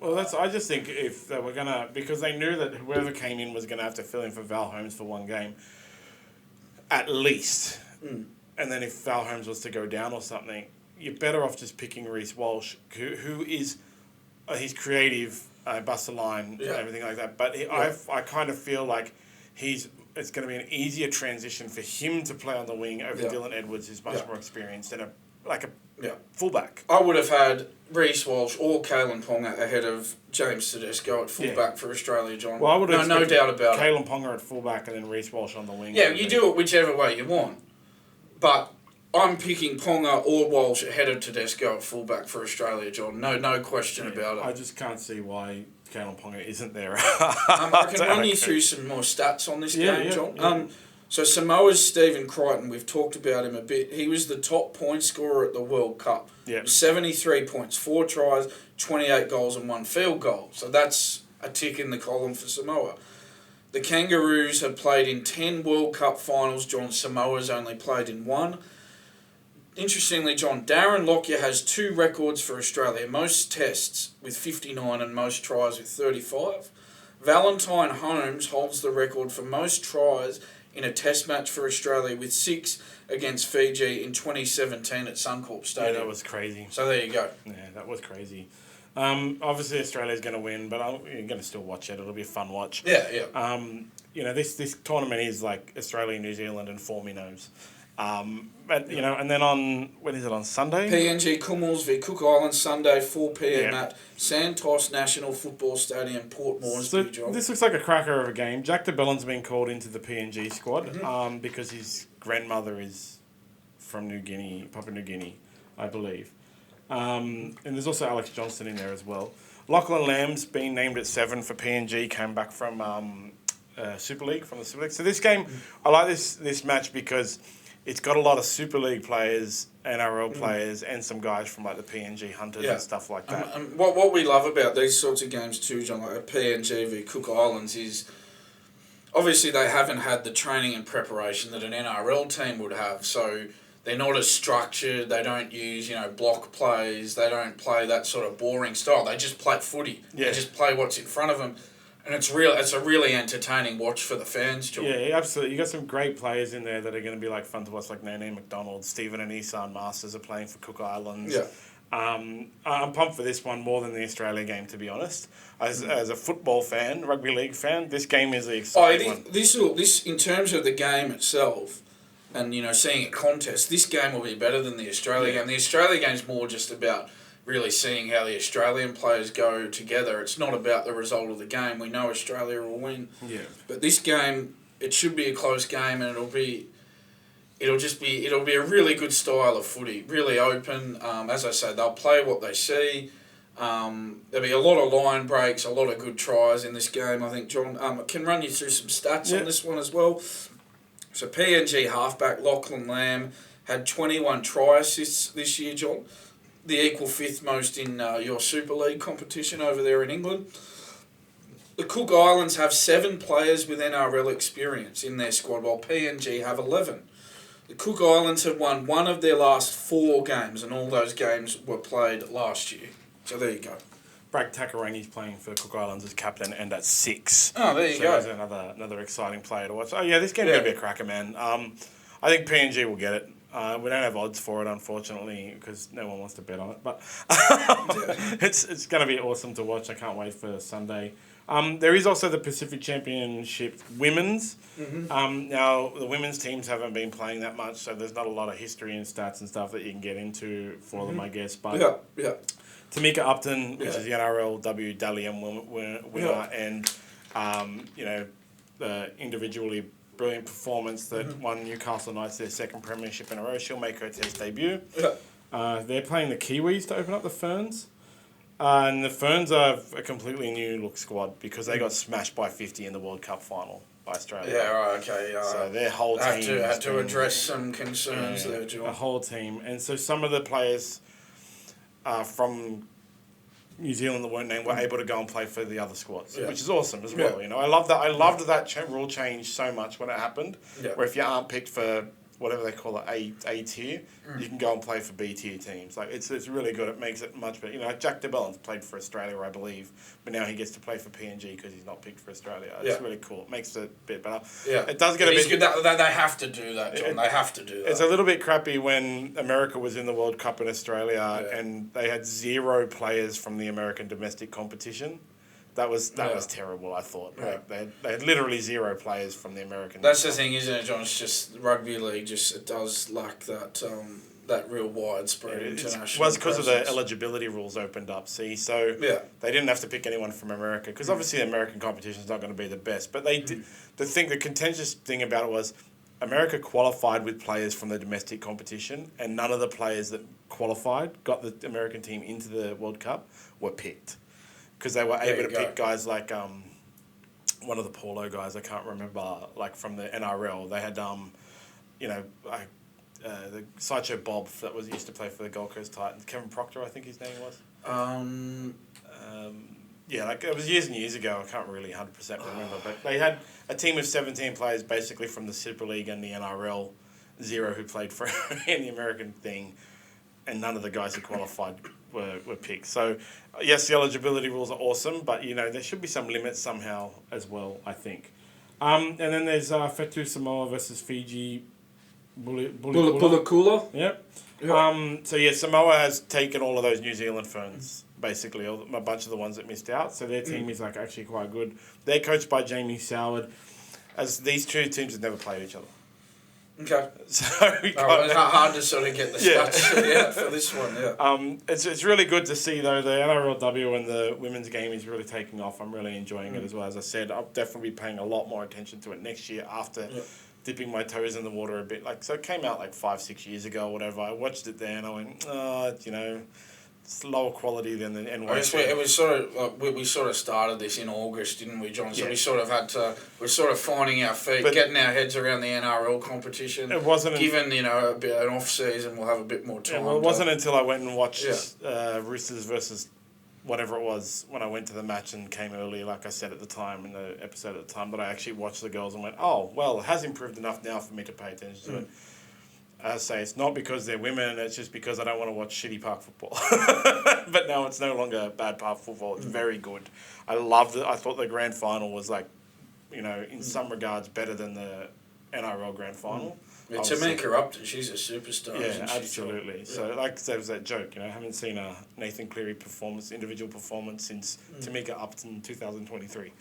Well, I just think if they were going to... Because they knew that whoever came in was going to have to fill in for Val Holmes for one game, at least. And then if Val Holmes was to go down or something... You're better off just picking Reece Walsh, who is, he's creative, busts a line, everything like that. But I kind of feel like it's going to be an easier transition for him to play on the wing over Dylan Edwards, who's much more experienced and a fullback. I would have had Reece Walsh or Kalen Ponga ahead of James Tedesco at fullback for Australia, John. Well, I would have no doubt about Kalen Ponga at fullback and then Reece Walsh on the wing. Yeah, you do it whichever way you want, but. I'm picking Ponga or Walsh ahead of Tedesco at fullback for Australia, John. No question about it. I just can't see why Kalen Ponga isn't there. I can run you through some more stats on this game, John. So Samoa's Stephen Crichton, we've talked about him a bit. He was the top point scorer at the World Cup. 73 points, 4 tries, 28 goals and 1 field goal. So that's a tick in the column for Samoa. The Kangaroos have played in 10 World Cup finals, John. Samoa's only played in 1. Interestingly, John, Darren Lockyer has 2 records for Australia. Most tests with 59 and most tries with 35. Valentine Holmes holds the record for most tries in a test match for Australia with 6 against Fiji in 2017 at Suncorp Stadium. Yeah, that was crazy. So there you go. Yeah, that was crazy. Obviously, Australia's going to win, but you're going to still watch it. It'll be a fun watch. Yeah. This tournament is like Australia, New Zealand, and 4 minnows. And then when is it, on Sunday? PNG Kumals v Cook Islands, Sunday, 4 p.m. at Santos National Football Stadium, Port Moresby, John. This looks like a cracker of a game. Jack de Bellin's been called into the PNG squad because his grandmother is from Papua New Guinea, I believe. And there's also Alex Johnston in there as well. Lachlan Lamb's been named at 7 for PNG, came back from Super League, from the Super League. So this game, I like this match because... It's got a lot of Super League players, NRL players, and some guys from like the PNG Hunters and stuff like that. What we love about these sorts of games too, John, like a PNG v Cook Islands, is obviously they haven't had the training and preparation that an NRL team would have. So they're not as structured. They don't use block plays. They don't play that sort of boring style. They just play footy. Yeah. They just play what's in front of them. And it's a really entertaining watch for the fans, John. Yeah, absolutely. You got some great players in there that are going to be fine to watch, like Nene McDonald, Stephen and Isan Masters are playing for Cook Islands. Yeah. I'm pumped for this one more than the Australia game, to be honest. As a football fan, rugby league fan, this game is the exciting one. This in terms of the game itself, and seeing a contest, this game will be better than the Australia game. The Australia game's more just about really seeing how the Australian players go together. It's not about the result of the game. We know Australia will win. Yeah. But this game, it should be a close game, and it'll be a really good style of footy, really open. As I say, they'll play what they see. There'll be a lot of line breaks, a lot of good tries in this game. I think John can run you through some stats on this one as well. So PNG halfback Lachlan Lamb had 21 try assists this year, John. The equal fifth most in your Super League competition over there in England. The Cook Islands have 7 players with NRL experience in their squad, while PNG have 11. The Cook Islands have won one of their last 4 games, and all those games were played last year. So there you go. Bragg Takarangi's playing for Cook Islands as captain and at 6. Oh, there you go. There's another exciting player to watch. Oh, yeah, this game's going to be a cracker, man. I think PNG will get it. We don't have odds for it, unfortunately, because no one wants to bet on it. But it's going to be awesome to watch. I can't wait for Sunday. There is also the Pacific Championship women's. Mm-hmm. Now, the women's teams haven't been playing that much, so there's not a lot of history and stats and stuff that you can get into for them, I guess. But Tamika Upton, which is the NRLW Dally M winner, and the individually brilliant performance that won Newcastle Knights their second premiership in a row. She'll make her Test debut. They're playing the Kiwis to open up the Ferns. And the Ferns are a completely new look squad because they got smashed by 50 in the World Cup final by Australia. Yeah, right, okay. So their whole team had to address some concerns there, John. A whole team. And so some of the players from New Zealand that weren't named were able to go and play for the other squads, which is awesome as well. I love that. I loved that rule change so much when it happened. Where if you aren't picked for whatever they call it, A tier, you can go and play for B tier teams. Like it's really good. It makes it much better. Jack DeBellin's played for Australia, I believe, but now he gets to play for PNG because he's not picked for Australia. It's really cool. It makes it a bit better. It does get a bit. Good that they have to do that, John. They have to do that. It's a little bit crappy when America was in the World Cup in Australia and they had 0 players from the American domestic competition. That was terrible, I thought. They had literally 0 players from the American. That's the thing, isn't it, John? It's just rugby league. It does lack that real widespread international. Well, it's because of the eligibility rules opened up. See, so they didn't have to pick anyone from America because obviously the American competition is not going to be the best. But they did. The contentious thing about it was America qualified with players from the domestic competition, and none of the players that qualified got the American team into the World Cup were picked. Because they were able to pick guys like one of the polo guys, I can't remember, like from the NRL. They had, the Sideshow Bob that used to play for the Gold Coast Titans. Kevin Proctor, I think his name was. It was years and years ago. I can't really 100% remember. But they had a team of 17 players basically from the Super League and the NRL, 0 who played for in the American thing, and none of the guys who qualified were picked. So, yes, the eligibility rules are awesome, but, there should be some limits somehow as well, I think. And then there's Fetu Samoa versus Fiji. Bulakula? Yep. Samoa has taken all of those New Zealand Ferns, basically, a bunch of the ones that missed out. So their team is actually quite good. They're coached by Jamie Soward, as these two teams have never played each other. Okay. So it's hard to sort of get the stats for this one. It's really good to see though the NRLW and the women's game is really taking off. I'm really enjoying it as well. As I said, I'll definitely be paying a lot more attention to it next year after dipping my toes in the water a bit. So it came out 5-6 years ago or whatever. I watched it there and I went, it's lower quality than the NYC. It was sort of we sort of started this in August, didn't we, John? So we sort of had to. We're sort of finding our feet, getting our heads around the NRL competition. It wasn't given a bit an off season. We'll have a bit more time. It wasn't until I went and watched Roosters versus whatever it was when I went to the match and came early, like I said at the time in the episode at the time, that I actually watched the girls and went, oh well, it has improved enough now for me to pay attention to it. I say it's not because they're women, it's just because I don't want to watch shitty park football. But no, it's no longer bad park football. It's very good. I loved it. I thought the grand final was in some regards better than the NRL Grand Final. Yeah, Tamika Upton, she's a superstar. Yeah, absolutely. So, like there was that joke, I haven't seen a Nathan Cleary individual performance since Tamika Upton 2023.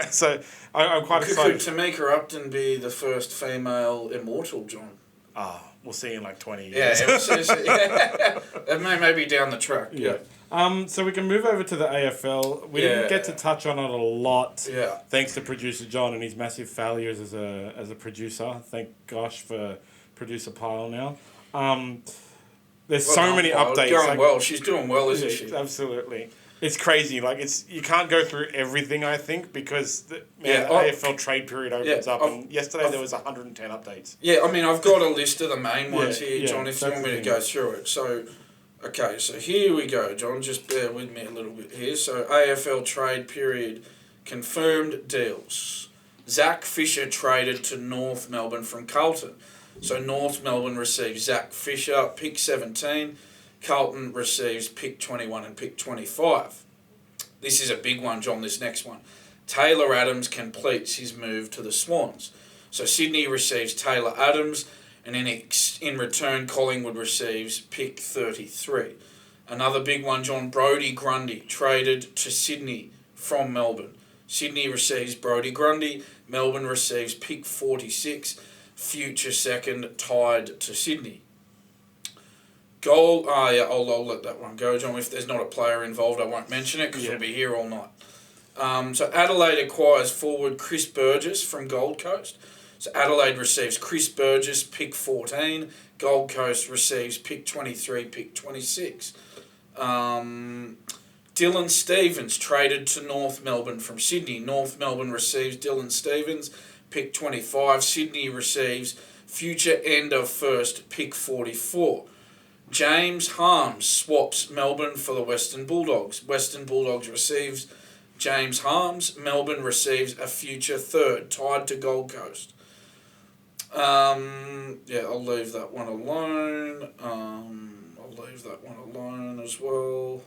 So I'm quite excited. Could Tamika Upton be the first female immortal, John? We'll see in like 20 years. That may be down the track. Yeah. So we can move over to the AFL. We didn't get to touch on it a lot. Yeah. Thanks to Producer Jon and his massive failures as a producer. Thank gosh for Producer Pyle now. There's so many updates. Going well. She's doing well, isn't she? Absolutely. It's crazy. You can't go through everything, I think, because the AFL trade period opens up. And yesterday there was 110 updates. Yeah, I've got a list of the main ones here, John, if you want me to go through it. So, okay, so here we go, John. Just bear with me a little bit here. So, AFL trade period confirmed deals. Zach Fisher traded to North Melbourne from Carlton. So, North Melbourne receives Zach Fisher, pick 17. Carlton receives pick 21 and pick 25. This is a big one, John, this next one. Taylor Adams completes his move to the Swans. So Sydney receives Taylor Adams, and in return, Collingwood receives pick 33. Another big one, John, Brodie Grundy traded to Sydney from Melbourne. Sydney receives Brodie Grundy, Melbourne receives pick 46, future second tied to Sydney. I'll let that one go, John. If there's not a player involved, I won't mention it because we'll be here all night. So Adelaide acquires forward Chris Burgess from Gold Coast. So Adelaide receives Chris Burgess, pick 14. Gold Coast receives pick 23, pick 26. Dylan Stevens traded to North Melbourne from Sydney. North Melbourne receives Dylan Stevens, pick 25. Sydney receives future end of first, pick 44. James Harms swaps Melbourne for the Western Bulldogs. Western Bulldogs receives James Harms. Melbourne receives a future third, tied to Gold Coast. I'll leave that one alone. As well.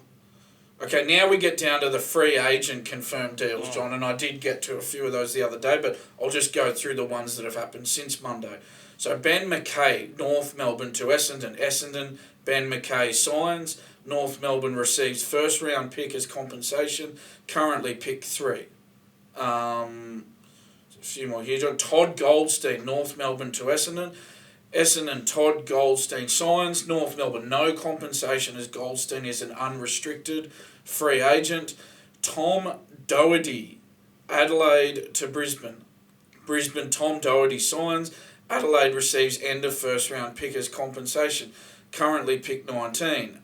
Okay, now we get down to the free agent confirmed deals, John, and I did get to a few of those the other day, but I'll just go through the ones that have happened since Monday. So Ben McKay, North Melbourne to Essendon. Essendon, Ben McKay signs. North Melbourne receives first round pick as compensation. Currently pick 3. A few more here. Todd Goldstein, North Melbourne to Essendon. Essendon, Todd Goldstein signs. North Melbourne, no compensation as Goldstein is an unrestricted free agent. Tom Doherty, Adelaide to Brisbane. Brisbane, Tom Doherty signs. Adelaide receives end of first round pick as compensation. Currently pick 19.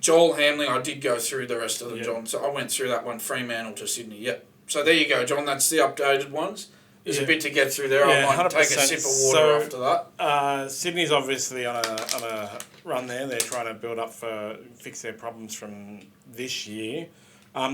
Joel Hamling, I did go through the rest of them, John. So I went through that one, Fremantle to Sydney. Yep. So there you go, John. That's the updated ones. There's a bit to get through there. I might 100%. Take a sip of water after that. Sydney's obviously on a run there. They're trying to build up fix their problems from this year.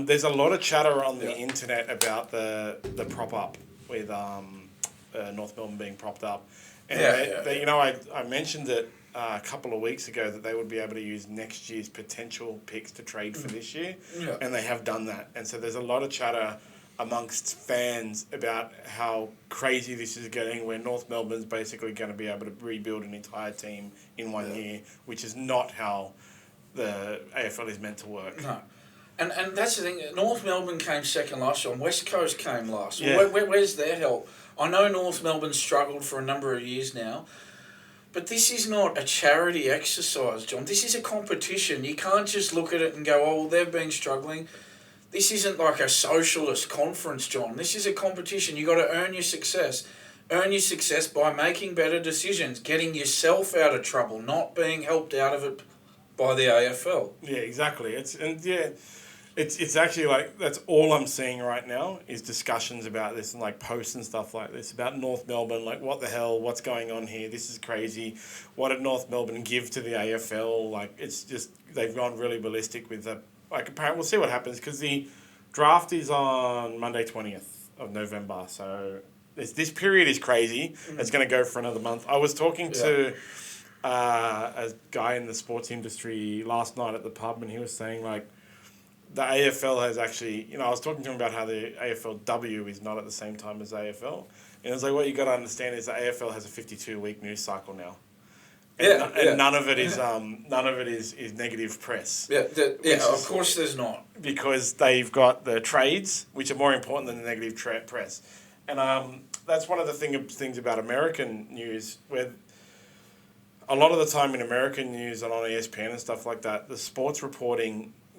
There's a lot of chatter on the internet about the prop up with North Melbourne being propped up. And I mentioned it a couple of weeks ago that they would be able to use next year's potential picks to trade for this year, and they have done that. And so there's a lot of chatter amongst fans about how crazy this is getting, where North Melbourne's basically going to be able to rebuild an entire team in 1 year, which is not how the AFL is meant to work. No. And that's the thing. North Melbourne came second last year, and West Coast came last. Yeah. Where's their help? I know North Melbourne struggled for a number of years now, but this is not a charity exercise, John. This is a competition. You can't just look at it and go, oh, well, they've been struggling. This isn't like a socialist conference, John. This is a competition. You've got to earn your success. Earn your success by making better decisions, getting yourself out of trouble, not being helped out of it by the AFL. Yeah, exactly. It's actually like that's all I'm seeing right now is discussions about this and like posts and stuff like this about North Melbourne. Like, what the hell? What's going on here? This is crazy. What did North Melbourne give to the AFL? Like, it's just they've gone really ballistic with the. Like, apparently, we'll see what happens because the draft is on Monday 20th of November. So this period is crazy. It's going to go for another month. I was talking to a guy in the sports industry last night at the pub, and he was saying, like, the AFL has actually, I was talking to him about how the AFLW is not at the same time as AFL. And it's like, what you got to understand is the AFL has a 52-week news cycle now. And none of it is negative press. Of course there's not. Because they've got the trades, which are more important than the negative press. And that's one of the things about American news, where a lot of the time in American news and on ESPN and stuff like that, the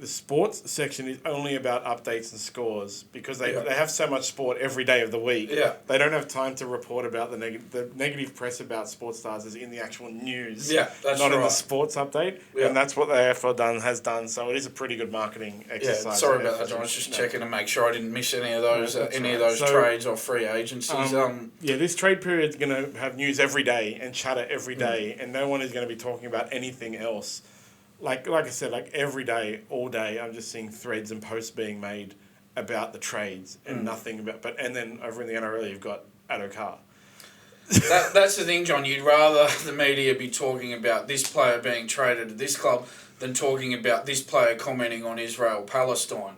sports section is only about updates and scores because they have so much sport every day of the week. Yeah. They don't have time to report about the negative press about sports stars is in the actual news. Yeah, that's not right. in the sports update. Yeah. And that's what the AFL has done. So it is a pretty good marketing exercise. Yeah, sorry about that, John. I was just checking to make sure I didn't miss any of those trades or free agencies. This trade period is going to have news every day and chatter every day, and no one is going to be talking about anything else. Like I said, every day, all day, I'm just seeing threads and posts being made about the trades and nothing about. And then over in the NRL, you've got Addo Carr. That's the thing, John. You'd rather the media be talking about this player being traded to this club than talking about this player commenting on Israel-Palestine.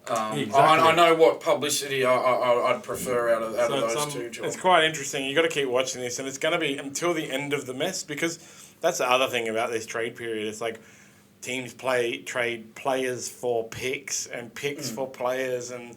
Exactly. I know what publicity I'd prefer out of those two, John. It's quite interesting. You've got to keep watching this, and it's going to be until the end of the mess, because that's the other thing about this trade period. It's like teams trade players for picks and picks for players and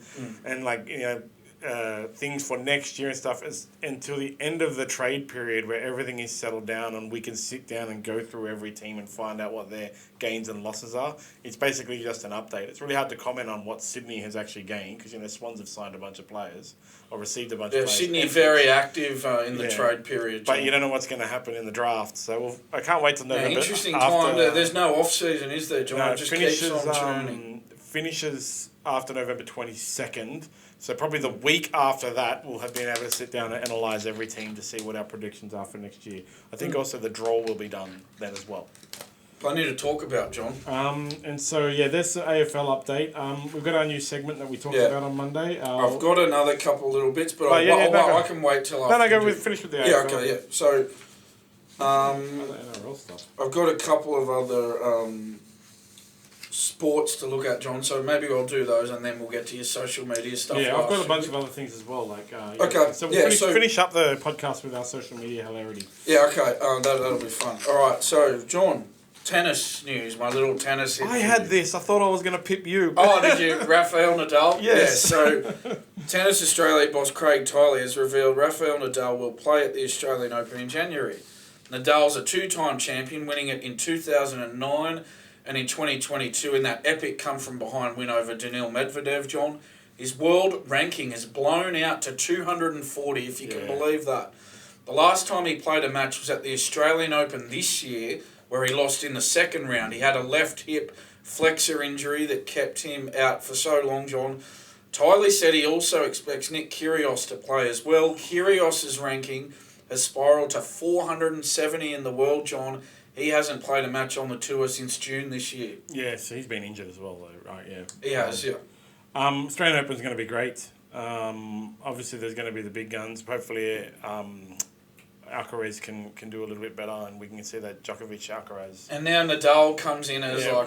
things for next year and stuff. It's until the end of the trade period where everything is settled down and we can sit down and go through every team and find out what their gains and losses are. It's basically just an update. It's really hard to comment on what Sydney has actually gained because Swans have signed a bunch of players or received a bunch of players. Sydney very active in the trade period, John. But you don't know what's going to happen in the draft. So I can't wait till November. Interesting time. There's no off season, is there, John? No, it just keeps on churning. Finishes after November 22nd. So probably the week after that, we'll have been able to sit down and analyse every team to see what our predictions are for next year. I think also the draw will be done then as well. Plenty to talk about, John. That's the AFL update. We've got our new segment that we talked about on Monday. I've got another couple little bits, but I can wait till after. Finish with the AFL. Yeah, okay, yeah. So, NRL stuff. I've got a couple of other sports to look at, John, so maybe I'll do those and then we'll get to your social media stuff. Yeah, I've got a bunch of other things as well. Okay. So we'll finish up the podcast with our social media hilarity. Yeah, okay. That'll be fun. All right, so, John, tennis news, my little tennis hit. I had this. I thought I was going to pip you. Oh, did you? Rafael Nadal? Yes. Yeah, so, Tennis Australia boss Craig Tiley has revealed Rafael Nadal will play at the Australian Open in January. Nadal's a two-time champion, winning it in 2009 and in 2022 in that epic come-from-behind win over Daniil Medvedev, John. His world ranking has blown out to 240, if you can believe that. The last time he played a match was at the Australian Open this year, where he lost in the second round. He had a left hip flexor injury that kept him out for so long, John. Tiley said he also expects Nick Kyrgios to play as well. Kyrgios' ranking has spiralled to 470 in the world, John. He hasn't played a match on the tour since June this year. Yeah, so he's been injured as well, though, right? Yeah. He has, yeah. Australian Open's going to be great. Obviously, there's going to be the big guns. Hopefully, Alcaraz can do a little bit better, and we can see that Djokovic-Alcaraz. And now Nadal comes in as the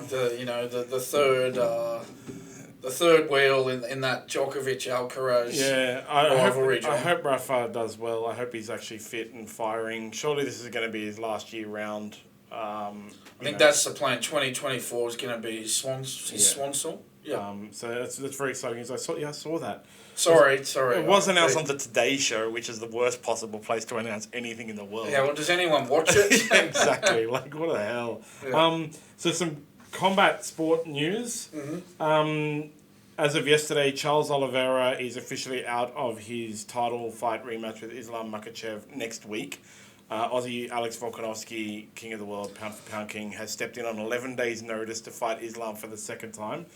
third wheel in that Djokovic-Alcaraz rivalry. I hope Rafa does well. I hope he's actually fit and firing. Surely this is going to be his last year round. I think that's the plan. 2024 is going to be his swan song. Yeah. So that's very exciting. I saw that. Sorry. It was announced on the Today Show, which is the worst possible place to announce anything in the world. Yeah, well, does anyone watch it? Yeah, exactly. What the hell? Yeah. So some combat sport news. Mm-hmm. As of yesterday, Charles Oliveira is officially out of his title fight rematch with Islam Makhachev next week. Aussie Alex Volkanovski, king of the world, pound-for-pound king, has stepped in on 11 days' notice to fight Islam for the second time.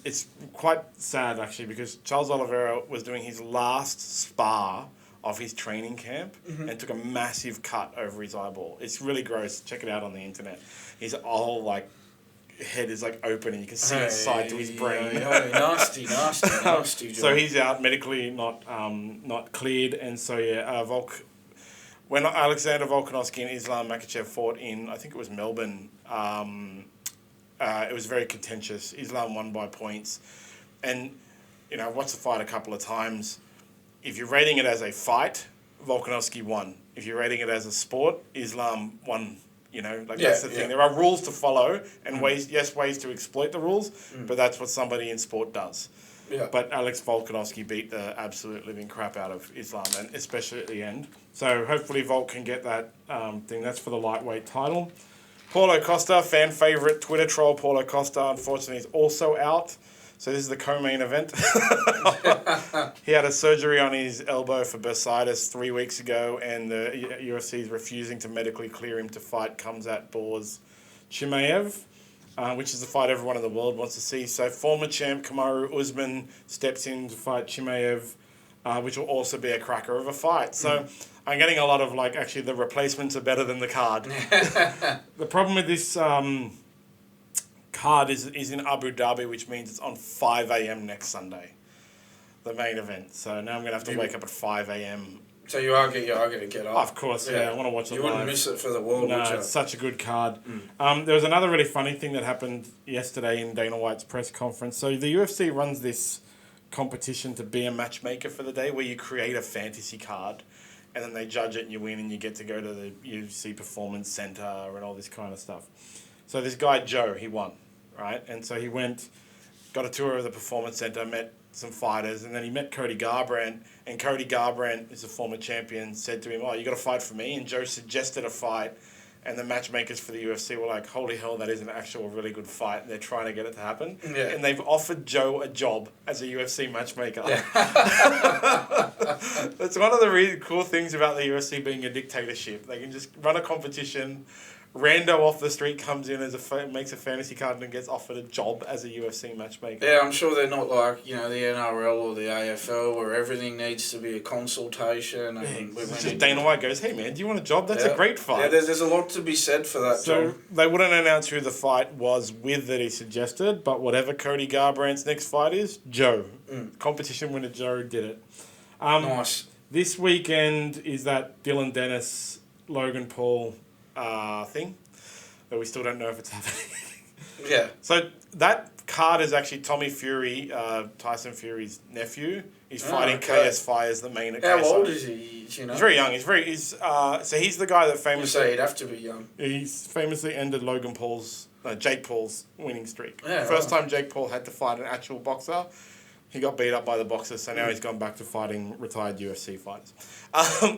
It's quite sad, actually, because Charles Oliveira was doing his last spar of his training camp and took a massive cut over his eyeball. It's really gross. Check it out on the internet. His whole, head is, open and you can see inside to his brain. Nasty. So he's out, medically not cleared, and so, when Alexander Volkanovski and Islam Makhachev fought in, I think it was Melbourne, it was very contentious. Islam won by points. And, I've watched the fight a couple of times. if you're rating it as a fight, Volkanovski won. If you're rating it as a sport, Islam won. You know, that's the thing. There are rules to follow and ways to exploit the rules, but that's what somebody in sport does. Yeah. But Alex Volkanovski beat the absolute living crap out of Islam, and especially at the end. So hopefully Volk can get that thing. That's for the lightweight title. Paulo Costa, fan favourite Twitter troll Paulo Costa, unfortunately is also out. So this is the co-main event. He had a surgery on his elbow for bursitis 3 weeks ago, and the UFC is refusing to medically clear him to fight Khamzat Bours Chimaev. Which is the fight everyone in the world wants to see. So former champ Kamaru Usman steps in to fight Chimaev, which will also be a cracker of a fight. So I'm getting a lot of actually the replacements are better than the card. The problem with this card is in Abu Dhabi, which means it's on 5 a.m. next Sunday, the main event. So now I'm going to have to wake up at 5 a.m. So you are going to get up. Of course, yeah. I want to watch it live. You wouldn't miss it for the world, would you? It's such a good card. There was another really funny thing that happened yesterday in Dana White's press conference. So the UFC runs this competition to be a matchmaker for the day where you create a fantasy card and then they judge it and you win and you get to go to the UFC Performance Center and all this kind of stuff. So this guy, Joe, he won, right? And so he went, got a tour of the Performance Center, met some fighters, and then he met Cody Garbrandt, and Cody Garbrandt is a former champion, said to him, you got to fight for me, and Joe suggested a fight, and the matchmakers for the UFC were like, holy hell, that is an actual really good fight, and they're trying to get it to happen, and they've offered Joe a job as a UFC matchmaker. That's one of the really cool things about the UFC being a dictatorship. They can just run a competition. Rando off the street comes in makes a fantasy card and gets offered a job as a UFC matchmaker. Yeah, I'm sure they're not like the NRL or the AFL where everything needs to be a consultation. And Dana White goes, hey man, do you want a job? That's a great fight. Yeah, there's a lot to be said for that job. So they wouldn't announce who the fight was with that he suggested, but whatever Cody Garbrandt's next fight is, Joe. Competition winner Joe did it. Nice. This weekend is that Dylan Dennis, Logan Paul thing, but we still don't know if it's happening. Yeah. So that card is actually Tommy Fury, Tyson Fury's nephew. He's fighting KS Fires, the main. How old is he? You know? He's very young. So he's the guy that famously. You say he'd have to be young. He's famously ended Jake Paul's winning streak. Yeah, First time Jake Paul had to fight an actual boxer. He got beat up by the boxer, so now he's gone back to fighting retired UFC fighters.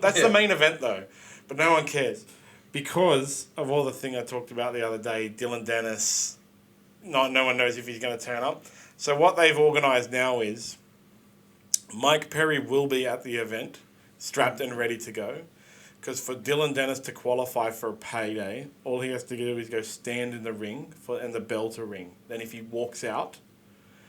That's the main event though, but no one cares. Because of all the thing I talked about the other day, Dylan Dennis, no one knows if he's going to turn up. So what they've organised now is Mike Perry will be at the event, strapped and ready to go. Because for Dylan Dennis to qualify for a payday, all he has to do is go stand in the ring and the bell to ring. Then if he walks out,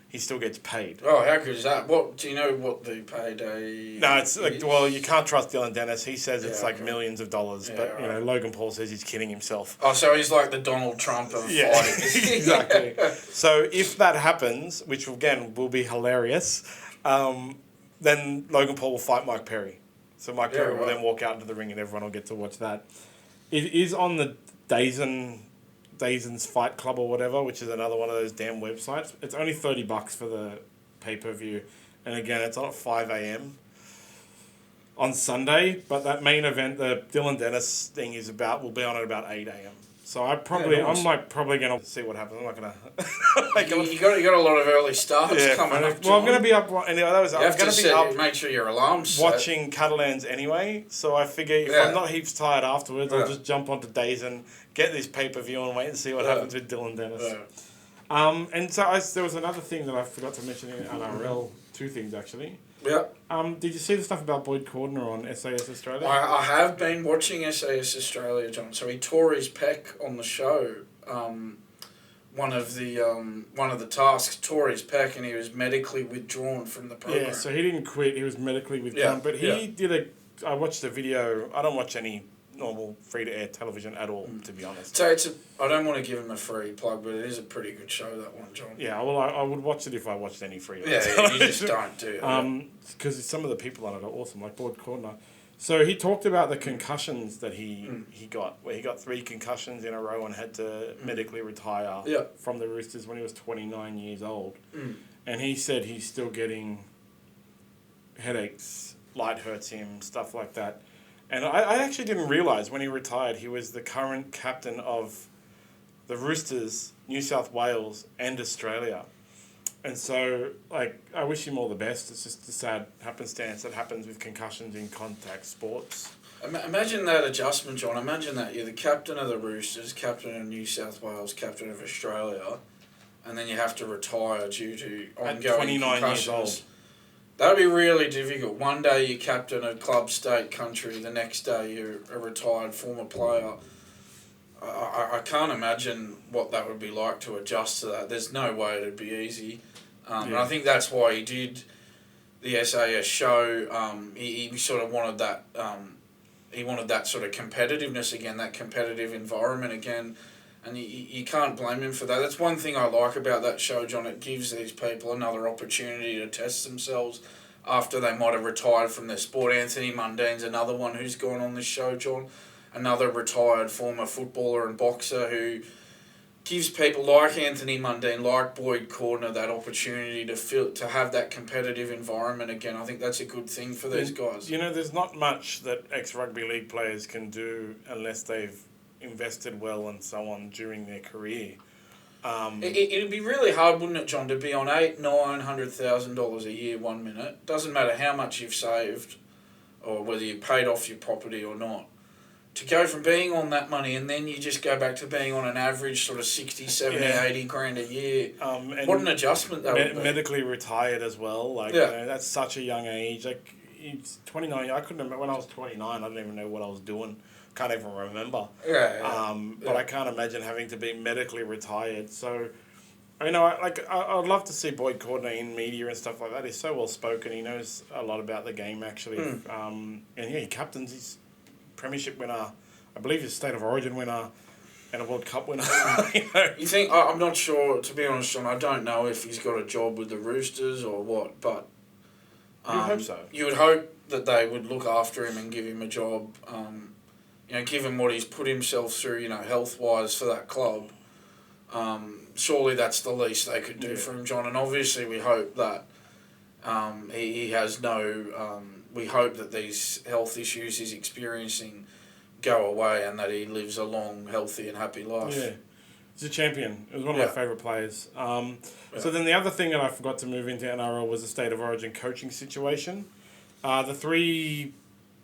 he still gets paid. Oh, how good is that? What do you know? What the payday? No, it's you can't trust Dylan Dennis. He says it's millions of dollars, but Logan Paul says he's kidding himself. Oh, so he's like the Donald Trump of fighting. Exactly. So if that happens, which again will be hilarious, then Logan Paul will fight Mike Perry. So Mike Perry will then walk out into the ring, and everyone will get to watch that. It is on the Dazen's Fight Club or whatever, which is another one of those damn websites. It's only $30 for the pay-per-view. And again, it's on at 5 a.m. on Sunday. But that main event, the Dylan Dennis thing will be on at about 8 a.m. So I'm probably going to see what happens. I'm not going to... You got a lot of early starts coming up, John. Well, I'm going to be up... Anyway, I'm going to be up... Make sure your alarm's set. Watching Catalans anyway. So I figure if I'm not heaps tired afterwards, I'll just jump onto Dazen, get this pay-per-view and wait and see what happens with Dylan Dennis. And so there was another thing that I forgot to mention in NRL. Two things, actually. Yeah. Did you see the stuff about Boyd Cordner on SAS Australia? I have been watching SAS Australia, John. So he tore his pec on the show. One of the tasks tore his pec, and he was medically withdrawn from the program. Yeah, so he didn't quit. He was medically withdrawn, but he did I watched the video. I don't watch any normal free-to-air television at all, to be honest. So I don't want to give him a free plug, but it is a pretty good show, that one, John. Yeah, well, I would watch it if I watched any free-to-air television. You just don't do it. Because some of the people on it are awesome, like Boyd Cordner. So he talked about the concussions that he got, where he got 3 concussions in a row and had to medically retire from the Roosters when he was 29 years old. And he said he's still getting headaches light hurts him, stuff like that. And I actually didn't realise when he retired he was the current captain of the Roosters, New South Wales and Australia. And so, like, I wish him all the best. It's just a sad happenstance that happens with concussions in contact sports. Imagine that adjustment, John. Imagine that you're the captain of the Roosters, captain of New South Wales, captain of Australia, and then you have to retire due to ongoing At 29 concussions. years old. That would be really difficult. One day you're captain of club, state, country. The next day you're a retired former player. I can't imagine what that would be like to adjust to that. There's no way it'd be easy. And I think that's why he did the SAS show. He sort of wanted that. He wanted that sort of competitiveness again, that competitive environment again. And you can't blame him for that. That's one thing I like about that show, John. It gives these people another opportunity to test themselves after they might have retired from their sport. Anthony Mundine's another one who's gone on this show, John. Another retired former footballer and boxer who gives people like Anthony Mundine, like Boyd Cordner, that opportunity to have that competitive environment again. I think that's a good thing for these guys. You know, there's not much that ex-rugby league players can do unless they've invested well and so on during their career. It'd be really hard, wouldn't it, John, to be on $800,000-$900,000 a year 1 minute. Doesn't matter how much you've saved or whether you paid off your property or not. To go from being on that money and then you just go back to being on an average sort of 60, 70, 80 grand a year. What an adjustment that would be. Medically retired as well. Like, you know, that's such a young age. Like, he's 29. I couldn't remember when I was 29. I didn't even know what I was doing. Can't even remember. But I can't imagine having to be medically retired. So, you know, I'd love to see Boyd Cordner in media and stuff like that. He's so well spoken. He knows a lot about the game actually. And yeah, he captains. He's premiership winner. I believe he's State of Origin winner and a World Cup winner. You know? You think? I'm not sure. To be honest, John, I don't know if he's got a job with the Roosters or what. But you would hope so. You would hope that they would look after him and give him a job. You know, given what he's put himself through, you know, health-wise for that club, surely that's the least they could do for him, John. And obviously we hope that he has no... we hope that these health issues he's experiencing go away and that he lives a long, healthy and happy life. Yeah. He's a champion. He was one of my favourite players. So then the other thing that I forgot to move into NRL was the State of Origin coaching situation. The three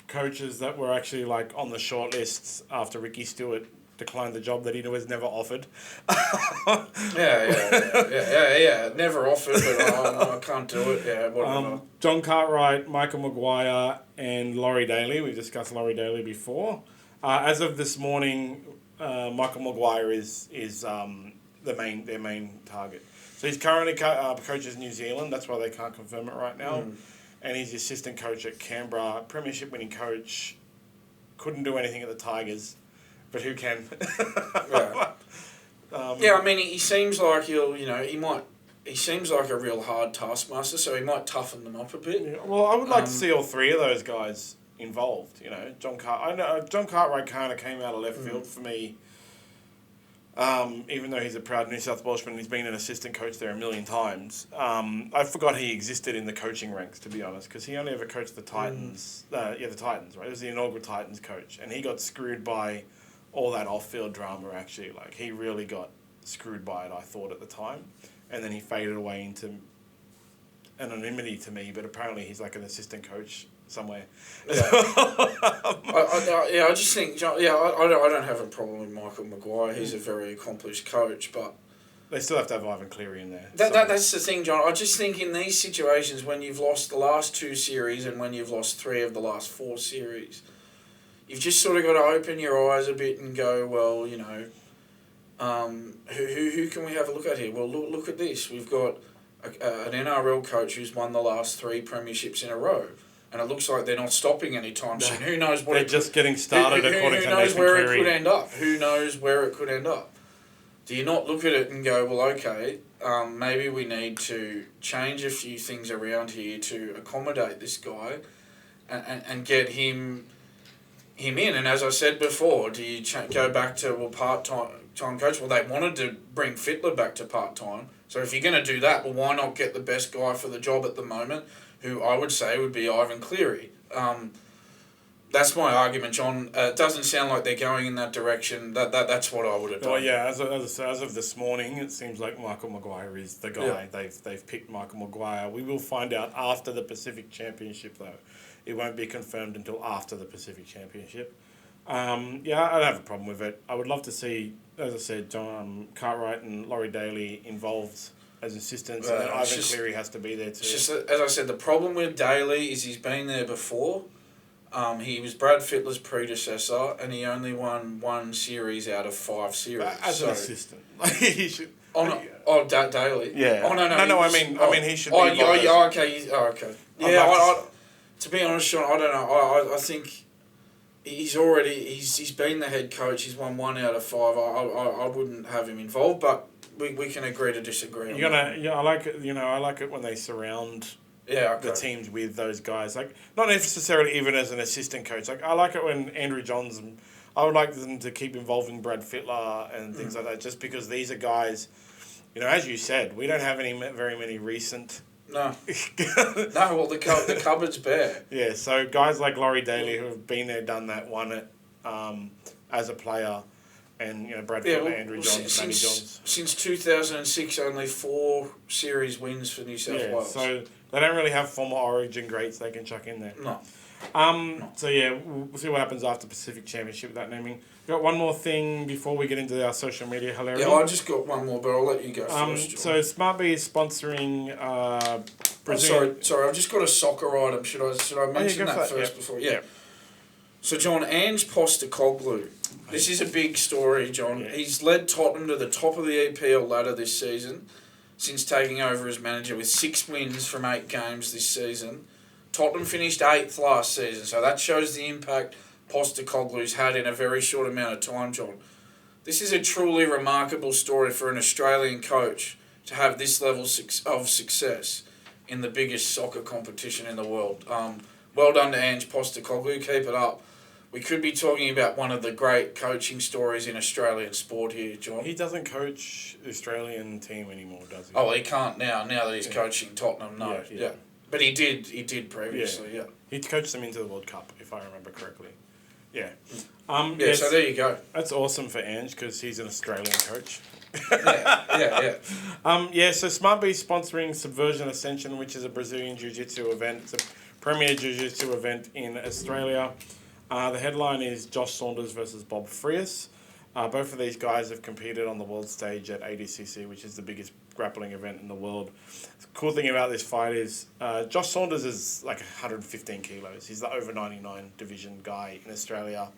coaches that were actually like on the short lists after Ricky Stewart declined the job that he was never offered. Yeah. Never offered, but I can't do it. Yeah, whatever. John Cartwright, Michael Maguire, and Laurie Daly. We've discussed Laurie Daly before. As of this morning, Michael Maguire is their main target. So he's currently coaches New Zealand. That's why they can't confirm it right now. And he's the assistant coach at Canberra, premiership winning coach. Couldn't do anything at the Tigers, but who can? I mean, he seems like he seems like a real hard taskmaster, so he might toughen them up a bit. Yeah, well, I would like to see all three of those guys involved. You know, John Cartwright kind of came out of left field for me. Even though he's a proud New South Welshman, he's been an assistant coach there a million times. I forgot he existed in the coaching ranks, to be honest, because he only ever coached the Titans. The Titans, right? It was the inaugural Titans coach, and he got screwed by all that off-field drama, actually. Like, he really got screwed by it, I thought, at the time. And then he faded away into anonymity to me, but apparently he's like an assistant coach somewhere. I just think, I don't have a problem with Michael Maguire. He's a very accomplished coach, but they still have to have Ivan Cleary in there. That's the thing, John. I just think in these situations when you've lost the last 2 series and when you've lost 3 of the last 4 series, you've just sort of got to open your eyes a bit and go, well, you know, who can we have a look at here? Well, look at this. We've got an NRL coach who's won the last 3 premierships in a row. And it looks like they're not stopping anytime soon. Who knows what... They're just getting started, according to Nathan Cleary. Who knows where it could end up? Who knows where it could end up? Do you not look at it and go, well, okay, maybe we need to change a few things around here to accommodate this guy and get him in? And as I said before, do you go back to, well, part-time coach? Well, they wanted to bring Fittler back to part-time. So if you're going to do that, well, why not get the best guy for the job at the moment, who I would say would be Ivan Cleary. That's my argument, John. It doesn't sound like they're going in that direction. That's what I would have done. Well, yeah, as of this morning, it seems like Michael Maguire is the guy. Yeah. They've picked Michael Maguire. We will find out after the Pacific Championship, though. It won't be confirmed until after the Pacific Championship. Yeah, I don't have a problem with it. I would love to see, as I said, John Cartwright and Laurie Daly involved as assistants, and then Ivan Cleary has to be there too. It's just, as I said, the problem with Daly is he's been there before. He was Brad Fittler's predecessor, and he only won 1 series out of 5 series. But as an assistant, he should. Daly. Yeah. Oh no. I mean he should. Okay. Okay. Yeah. To be honest, Sean, I don't know. I think he's been the head coach. He's won 1 out of 5. I wouldn't have him involved, but we can agree to disagree. I like it. I like it when they surround. The teams with those guys, like not necessarily even as an assistant coach. Like I like it when Andrew Johns. I would like them to keep involving Brad Fittler and things like that, just because these are guys. As you said, we don't have very many recent. No. Well, the cupboard's bare. Yeah, so guys like Laurie Daly who have been there, done that, won it as a player. And, Brad Fittler, Andrew Johns, Matty Johns. Since 2006, only 4 series wins for New South Wales. So they don't really have former Origin greats they can chuck in there. No. So, yeah, we'll see what happens after Pacific Championship with that naming. We've got one more thing before we get into our social media hilarity. Yeah, I just got one more, but I'll let you go first, John. So SmartB is sponsoring Brazil. Sorry, I've just got a soccer item. Should I mention that first before? Yeah. So, John, Ange Postecoglou. This is a big story, John. Yeah. He's led Tottenham to the top of the EPL ladder this season since taking over as manager with 6 wins from 8 games this season. Tottenham finished 8th last season, so that shows the impact Postecoglou's had in a very short amount of time, John. This is a truly remarkable story for an Australian coach to have this level of success in the biggest soccer competition in the world. Well done to Ange Postecoglou. Keep it up. We could be talking about one of the great coaching stories in Australian sport here, John. He doesn't coach the Australian team anymore, does he? Oh, he can't now that he's coaching Tottenham, no. Yeah. But he did previously, yeah. He coached them into the World Cup, if I remember correctly. Yeah. So there you go. That's awesome for Ange because he's an Australian coach. Yeah. So SmartB is sponsoring Subversion Ascension, which is a Brazilian Jiu-Jitsu event. It's a premier Jiu-Jitsu event in Australia. The headline is Josh Saunders versus Bob Frias. Both of these guys have competed on the world stage at ADCC, which is the biggest grappling event in the world. The cool thing about this fight is Josh Saunders is like 115 kilos. He's the over 99 division guy in Australia.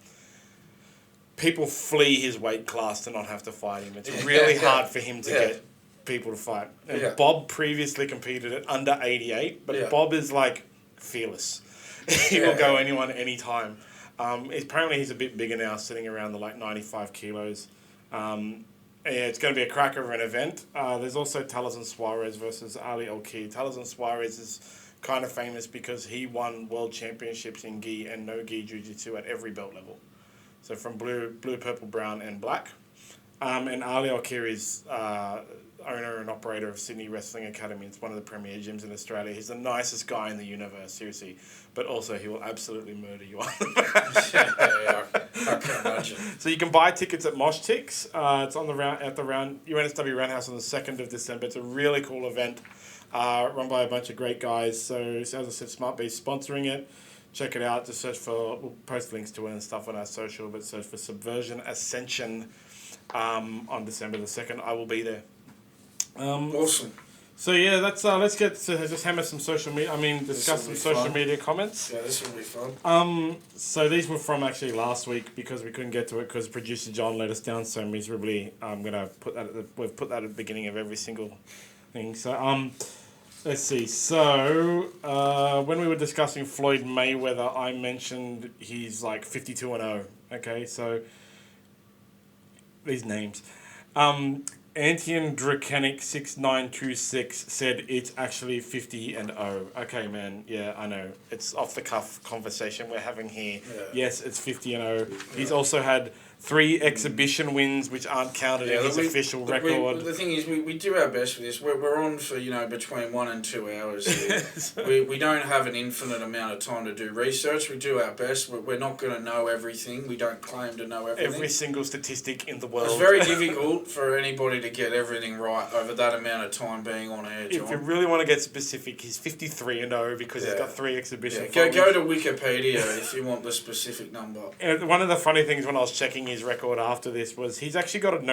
People flee his weight class to not have to fight him. It's really hard for him to get people to fight. And Bob previously competed at under 88, but Bob is like fearless. He will go anyone, anytime. Apparently he's a bit bigger now, sitting around the 95 kilos. It's going to be a cracker of an event. There's also Taliesin Suarez versus Ali Alkir. Taliesin Suarez is kind of famous because he won world championships in gi and no gi jiu-jitsu at every belt level. So from blue, purple, brown, and black. And Ali Alkir is owner and operator of Sydney Wrestling Academy. It's one of the premier gyms in Australia. He's the nicest guy in the universe, seriously. But also, he will absolutely murder you on the I can imagine. So you can buy tickets at Mosh Tix. It's on the UNSW Roundhouse on the 2nd of December. It's a really cool event run by a bunch of great guys. So as I said, SmartB is sponsoring it. Check it out. Just search we'll post links to it and stuff on our social, but search for Subversion Ascension on December the 2nd. I will be there. Awesome. So yeah, that's let's get to just hammer some social media. Discuss some social media comments. Yeah, this will be fun. So these were from actually last week because we couldn't get to it because producer Jon let us down so miserably. I'm gonna put that we've put that at the beginning of every single thing. So let's see. So when we were discussing Floyd Mayweather, I mentioned he's like 52-0. Okay, so these names. Antian Dracanic 6926 said it's actually 50-0. Okay, man. Yeah, I know. It's off the cuff conversation we're having here. Yeah. Yes, it's 50-0. He's also had 3 exhibition wins, which aren't counted in his official record. The thing is, we do our best with this. We're on for, between 1 and 2 hours here. we don't have an infinite amount of time to do research. We do our best. We're not going to know everything. We don't claim to know everything. Every single statistic in the world. It's very difficult for anybody to get everything right over that amount of time being on air, John. If you really want to get specific, he's 53-0 because he's got 3 exhibition finals. Go to Wikipedia if you want the specific number. And one of the funny things when I was checking his record after this was he's actually got one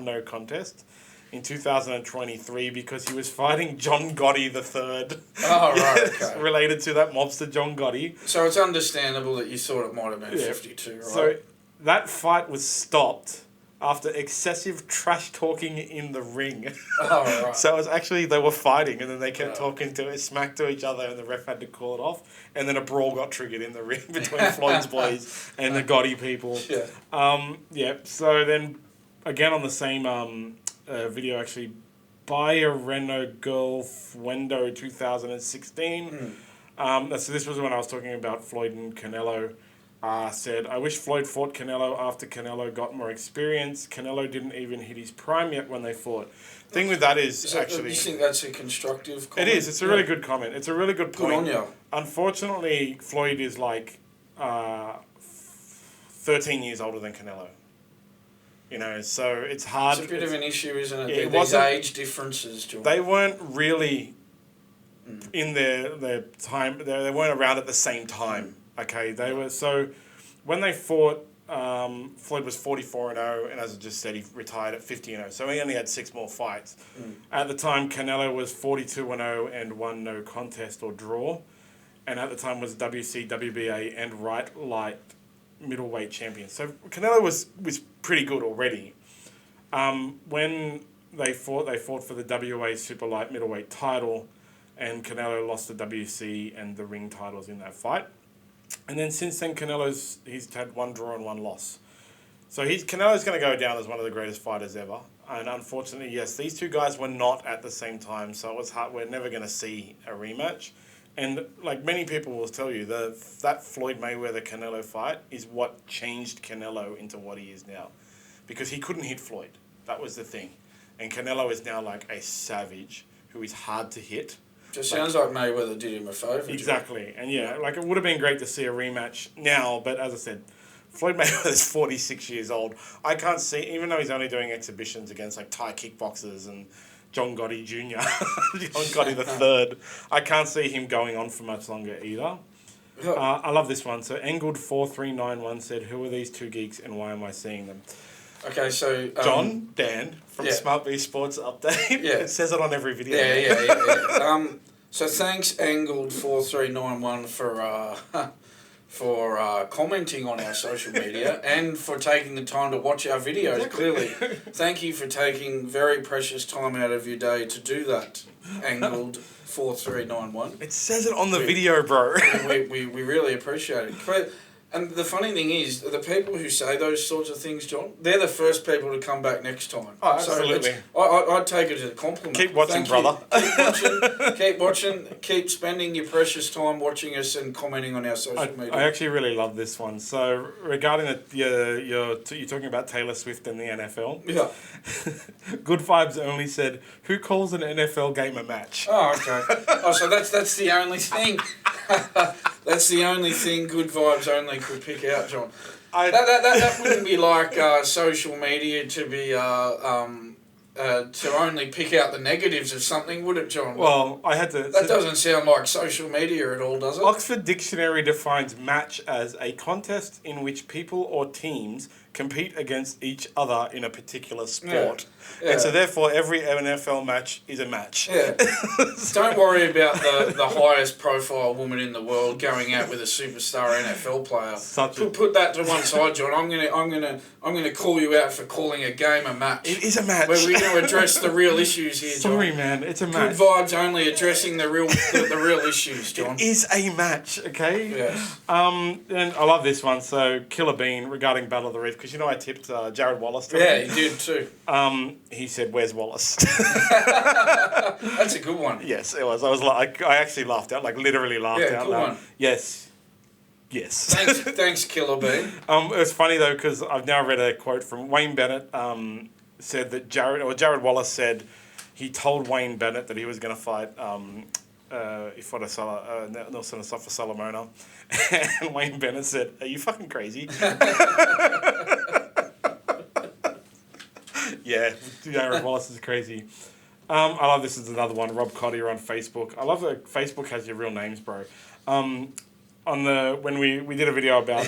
no contest in 2023 because he was fighting John Gotti III. Oh, right, okay. Related to that mobster John Gotti. So it's understandable that you thought it might have been 52, right? So that fight was stopped after excessive trash talking in the ring. Oh, right. So it was actually, they were fighting and then they kept talking smack to each other and the ref had to call it off. And then a brawl got triggered in the ring between Floyd's boys and the Gotti people. Yeah. So then, again on the same video, actually, by a Reno Girl Fuendo 2016. So this was when I was talking about Floyd and Canelo. Said, I wish Floyd fought Canelo after Canelo got more experience. Canelo didn't even hit his prime yet when they fought. Thing with that is actually... You think that's a constructive comment? It is. It's a really good comment. It's a really good point. Good on you. Unfortunately, Floyd is like 13 years older than Canelo. So it's hard. It's a bit of an issue, isn't it? These age differences, John. They weren't really in their time. They weren't around at the same time. Okay, they were when they fought. Floyd was 44-0, and as I just said, he retired at 50-0. So he only had 6 more fights. At the time, Canelo was 42-0 and 1 no contest or draw, and at the time was WC, WBA, and light middleweight champion. So Canelo was pretty good already. When they fought for the WA super light middleweight title, and Canelo lost the WC and the ring titles in that fight. And then since then, he's had 1 draw and 1 loss. So Canelo's going to go down as one of the greatest fighters ever. And unfortunately, yes, these 2 guys were not at the same time, so it was hard. We're never going to see a rematch. And like many people will tell you, that Floyd Mayweather-Canelo fight is what changed Canelo into what he is now. Because he couldn't hit Floyd. That was the thing. And Canelo is now like a savage who is hard to hit. Just sounds like Mayweather did him a favour. Exactly. And it would have been great to see a rematch now, but as I said, Floyd Mayweather's 46 years old. I can't see, even though he's only doing exhibitions against like Thai kickboxers and John Gotti Jr., John Gotti III, I can't see him going on for much longer either. I love this one. So Engled4391 said, who are these 2 geeks and why am I seeing them? Okay, so... Dan from SmartB Sports Update. Yeah. It says it on every video. Yeah. So thanks, Angled4391, for commenting on our social media and for taking the time to watch our videos, clearly. Thank you for taking very precious time out of your day to do that, Angled4391. It says it on the video, bro. we really appreciate it. And the funny thing is, the people who say those sorts of things, John, they're the first people to come back next time. Oh, absolutely. So I'd take it as a compliment. Keep watching, brother. Keep watching. Keep spending your precious time watching us and commenting on our social media. I actually really love this one. So regarding you're talking about Taylor Swift and the NFL. Yeah. Good Vibes Only said, who calls an NFL game a match? Oh, okay. So that's the only thing. That's the only thing Good Vibes Only could pick out, John. That wouldn't be like social media to be to only pick out the negatives of something, would it, John? Well, I had to... That doesn't sound like social media at all, does it? Oxford Dictionary defines match as a contest in which people or teams compete against each other in a particular sport. Yeah. And so therefore every NFL match is a match. Yeah. Don't worry about the highest profile woman in the world going out with a superstar NFL player. Put that to one side, John. I'm gonna call you out for calling a game a match. It is a match. Where we're going to address the real issues here, John. Sorry, man, it's a match. Good Vibes Only addressing the real issues, John. It is a match, okay? Yes. And I love this one. So Killer Bean regarding Battle of the Reef, because I tipped Jared Wallace to Yeah, you did too. He said, "Where's Wallace?" That's a good one. Yes, it was. I actually laughed out, like literally laughed out. Good one. Yes. Yes. Thanks, Killer Bean. It was funny though because I've now read a quote from Wayne Bennett. Said that Jared Wallace said he told Wayne Bennett that he was going to fight Nelson Asafa Solomona, and Wayne Bennett said, "Are you fucking crazy?" Yeah, Jared Wallace is crazy. I love this is another one. Rob Cottier on Facebook. I love that Facebook has your real names, bro. When we did a video about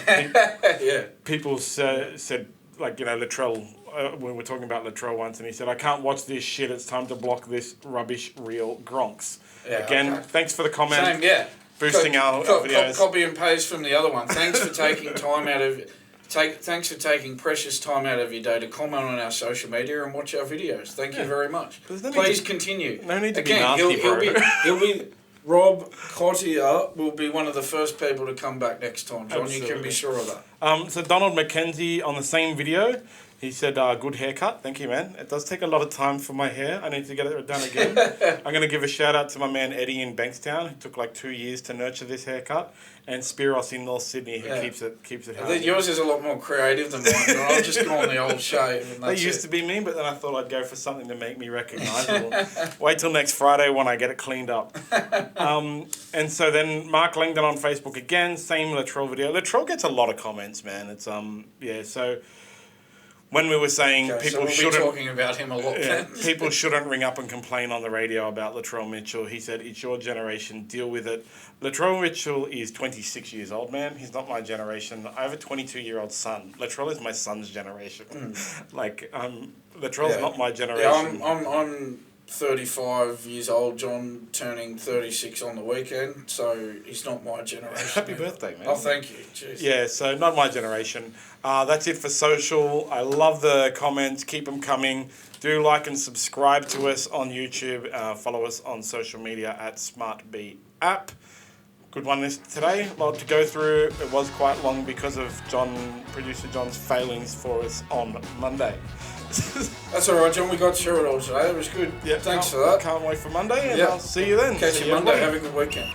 people said like Latrell. We were talking about Latrell once, and he said, "I can't watch this shit. It's time to block this rubbish, real Gronks." Yeah, again, thanks for the comment. Same, yeah. Boosting our videos. Copy and paste from the other one. Thanks for taking time out of. Thanks for taking precious time out of your day to comment on our social media and watch our videos. Thank you very much. Please continue. No need to be nasty, bro. He'll be Rob Cottier will be one of the first people to come back next time, John. Absolutely. You can be sure of that. So Donald McKenzie on the same video, he said, good haircut. Thank you, man. It does take a lot of time for my hair. I need to get it done again. I'm going to give a shout out to my man Eddie in Bankstown, who took like 2 years to nurture this haircut, and Spiros in North Sydney, who keeps it healthy. Yours is a lot more creative than mine. I'll just go on the old shave. They used to be me, but then I thought I'd go for something to make me recognisable. Wait till next Friday when I get it cleaned up. And so then Mark Langdon on Facebook again, same Latrell video. Latrell gets a lot of comments, man. It's so when we were saying people shouldn't... be talking about him a lot. Yeah, people shouldn't ring up and complain on the radio about Latrell Mitchell. He said, it's your generation, deal with it. Latrell Mitchell is 26 years old, man. He's not my generation. I have a 22-year-old son. Latrell is my son's generation. Latrell's not my generation. Yeah, I'm 35 years old, John, turning 36 on the weekend, so he's not my generation. Happy birthday, man. Oh, thank you. Cheers. Yeah, so not my generation. That's it for social. I love the comments. Keep them coming. Do like and subscribe to us on YouTube. Follow us on social media at SmartB App. Good one today. A lot to go through. It was quite long because of Producer Jon's failings for us on Monday. That's all right, John. We got through it all today. It was good. Yeah, Thanks for that. Can't wait for Monday, and I'll see you then. Catch you Monday. Have a good weekend.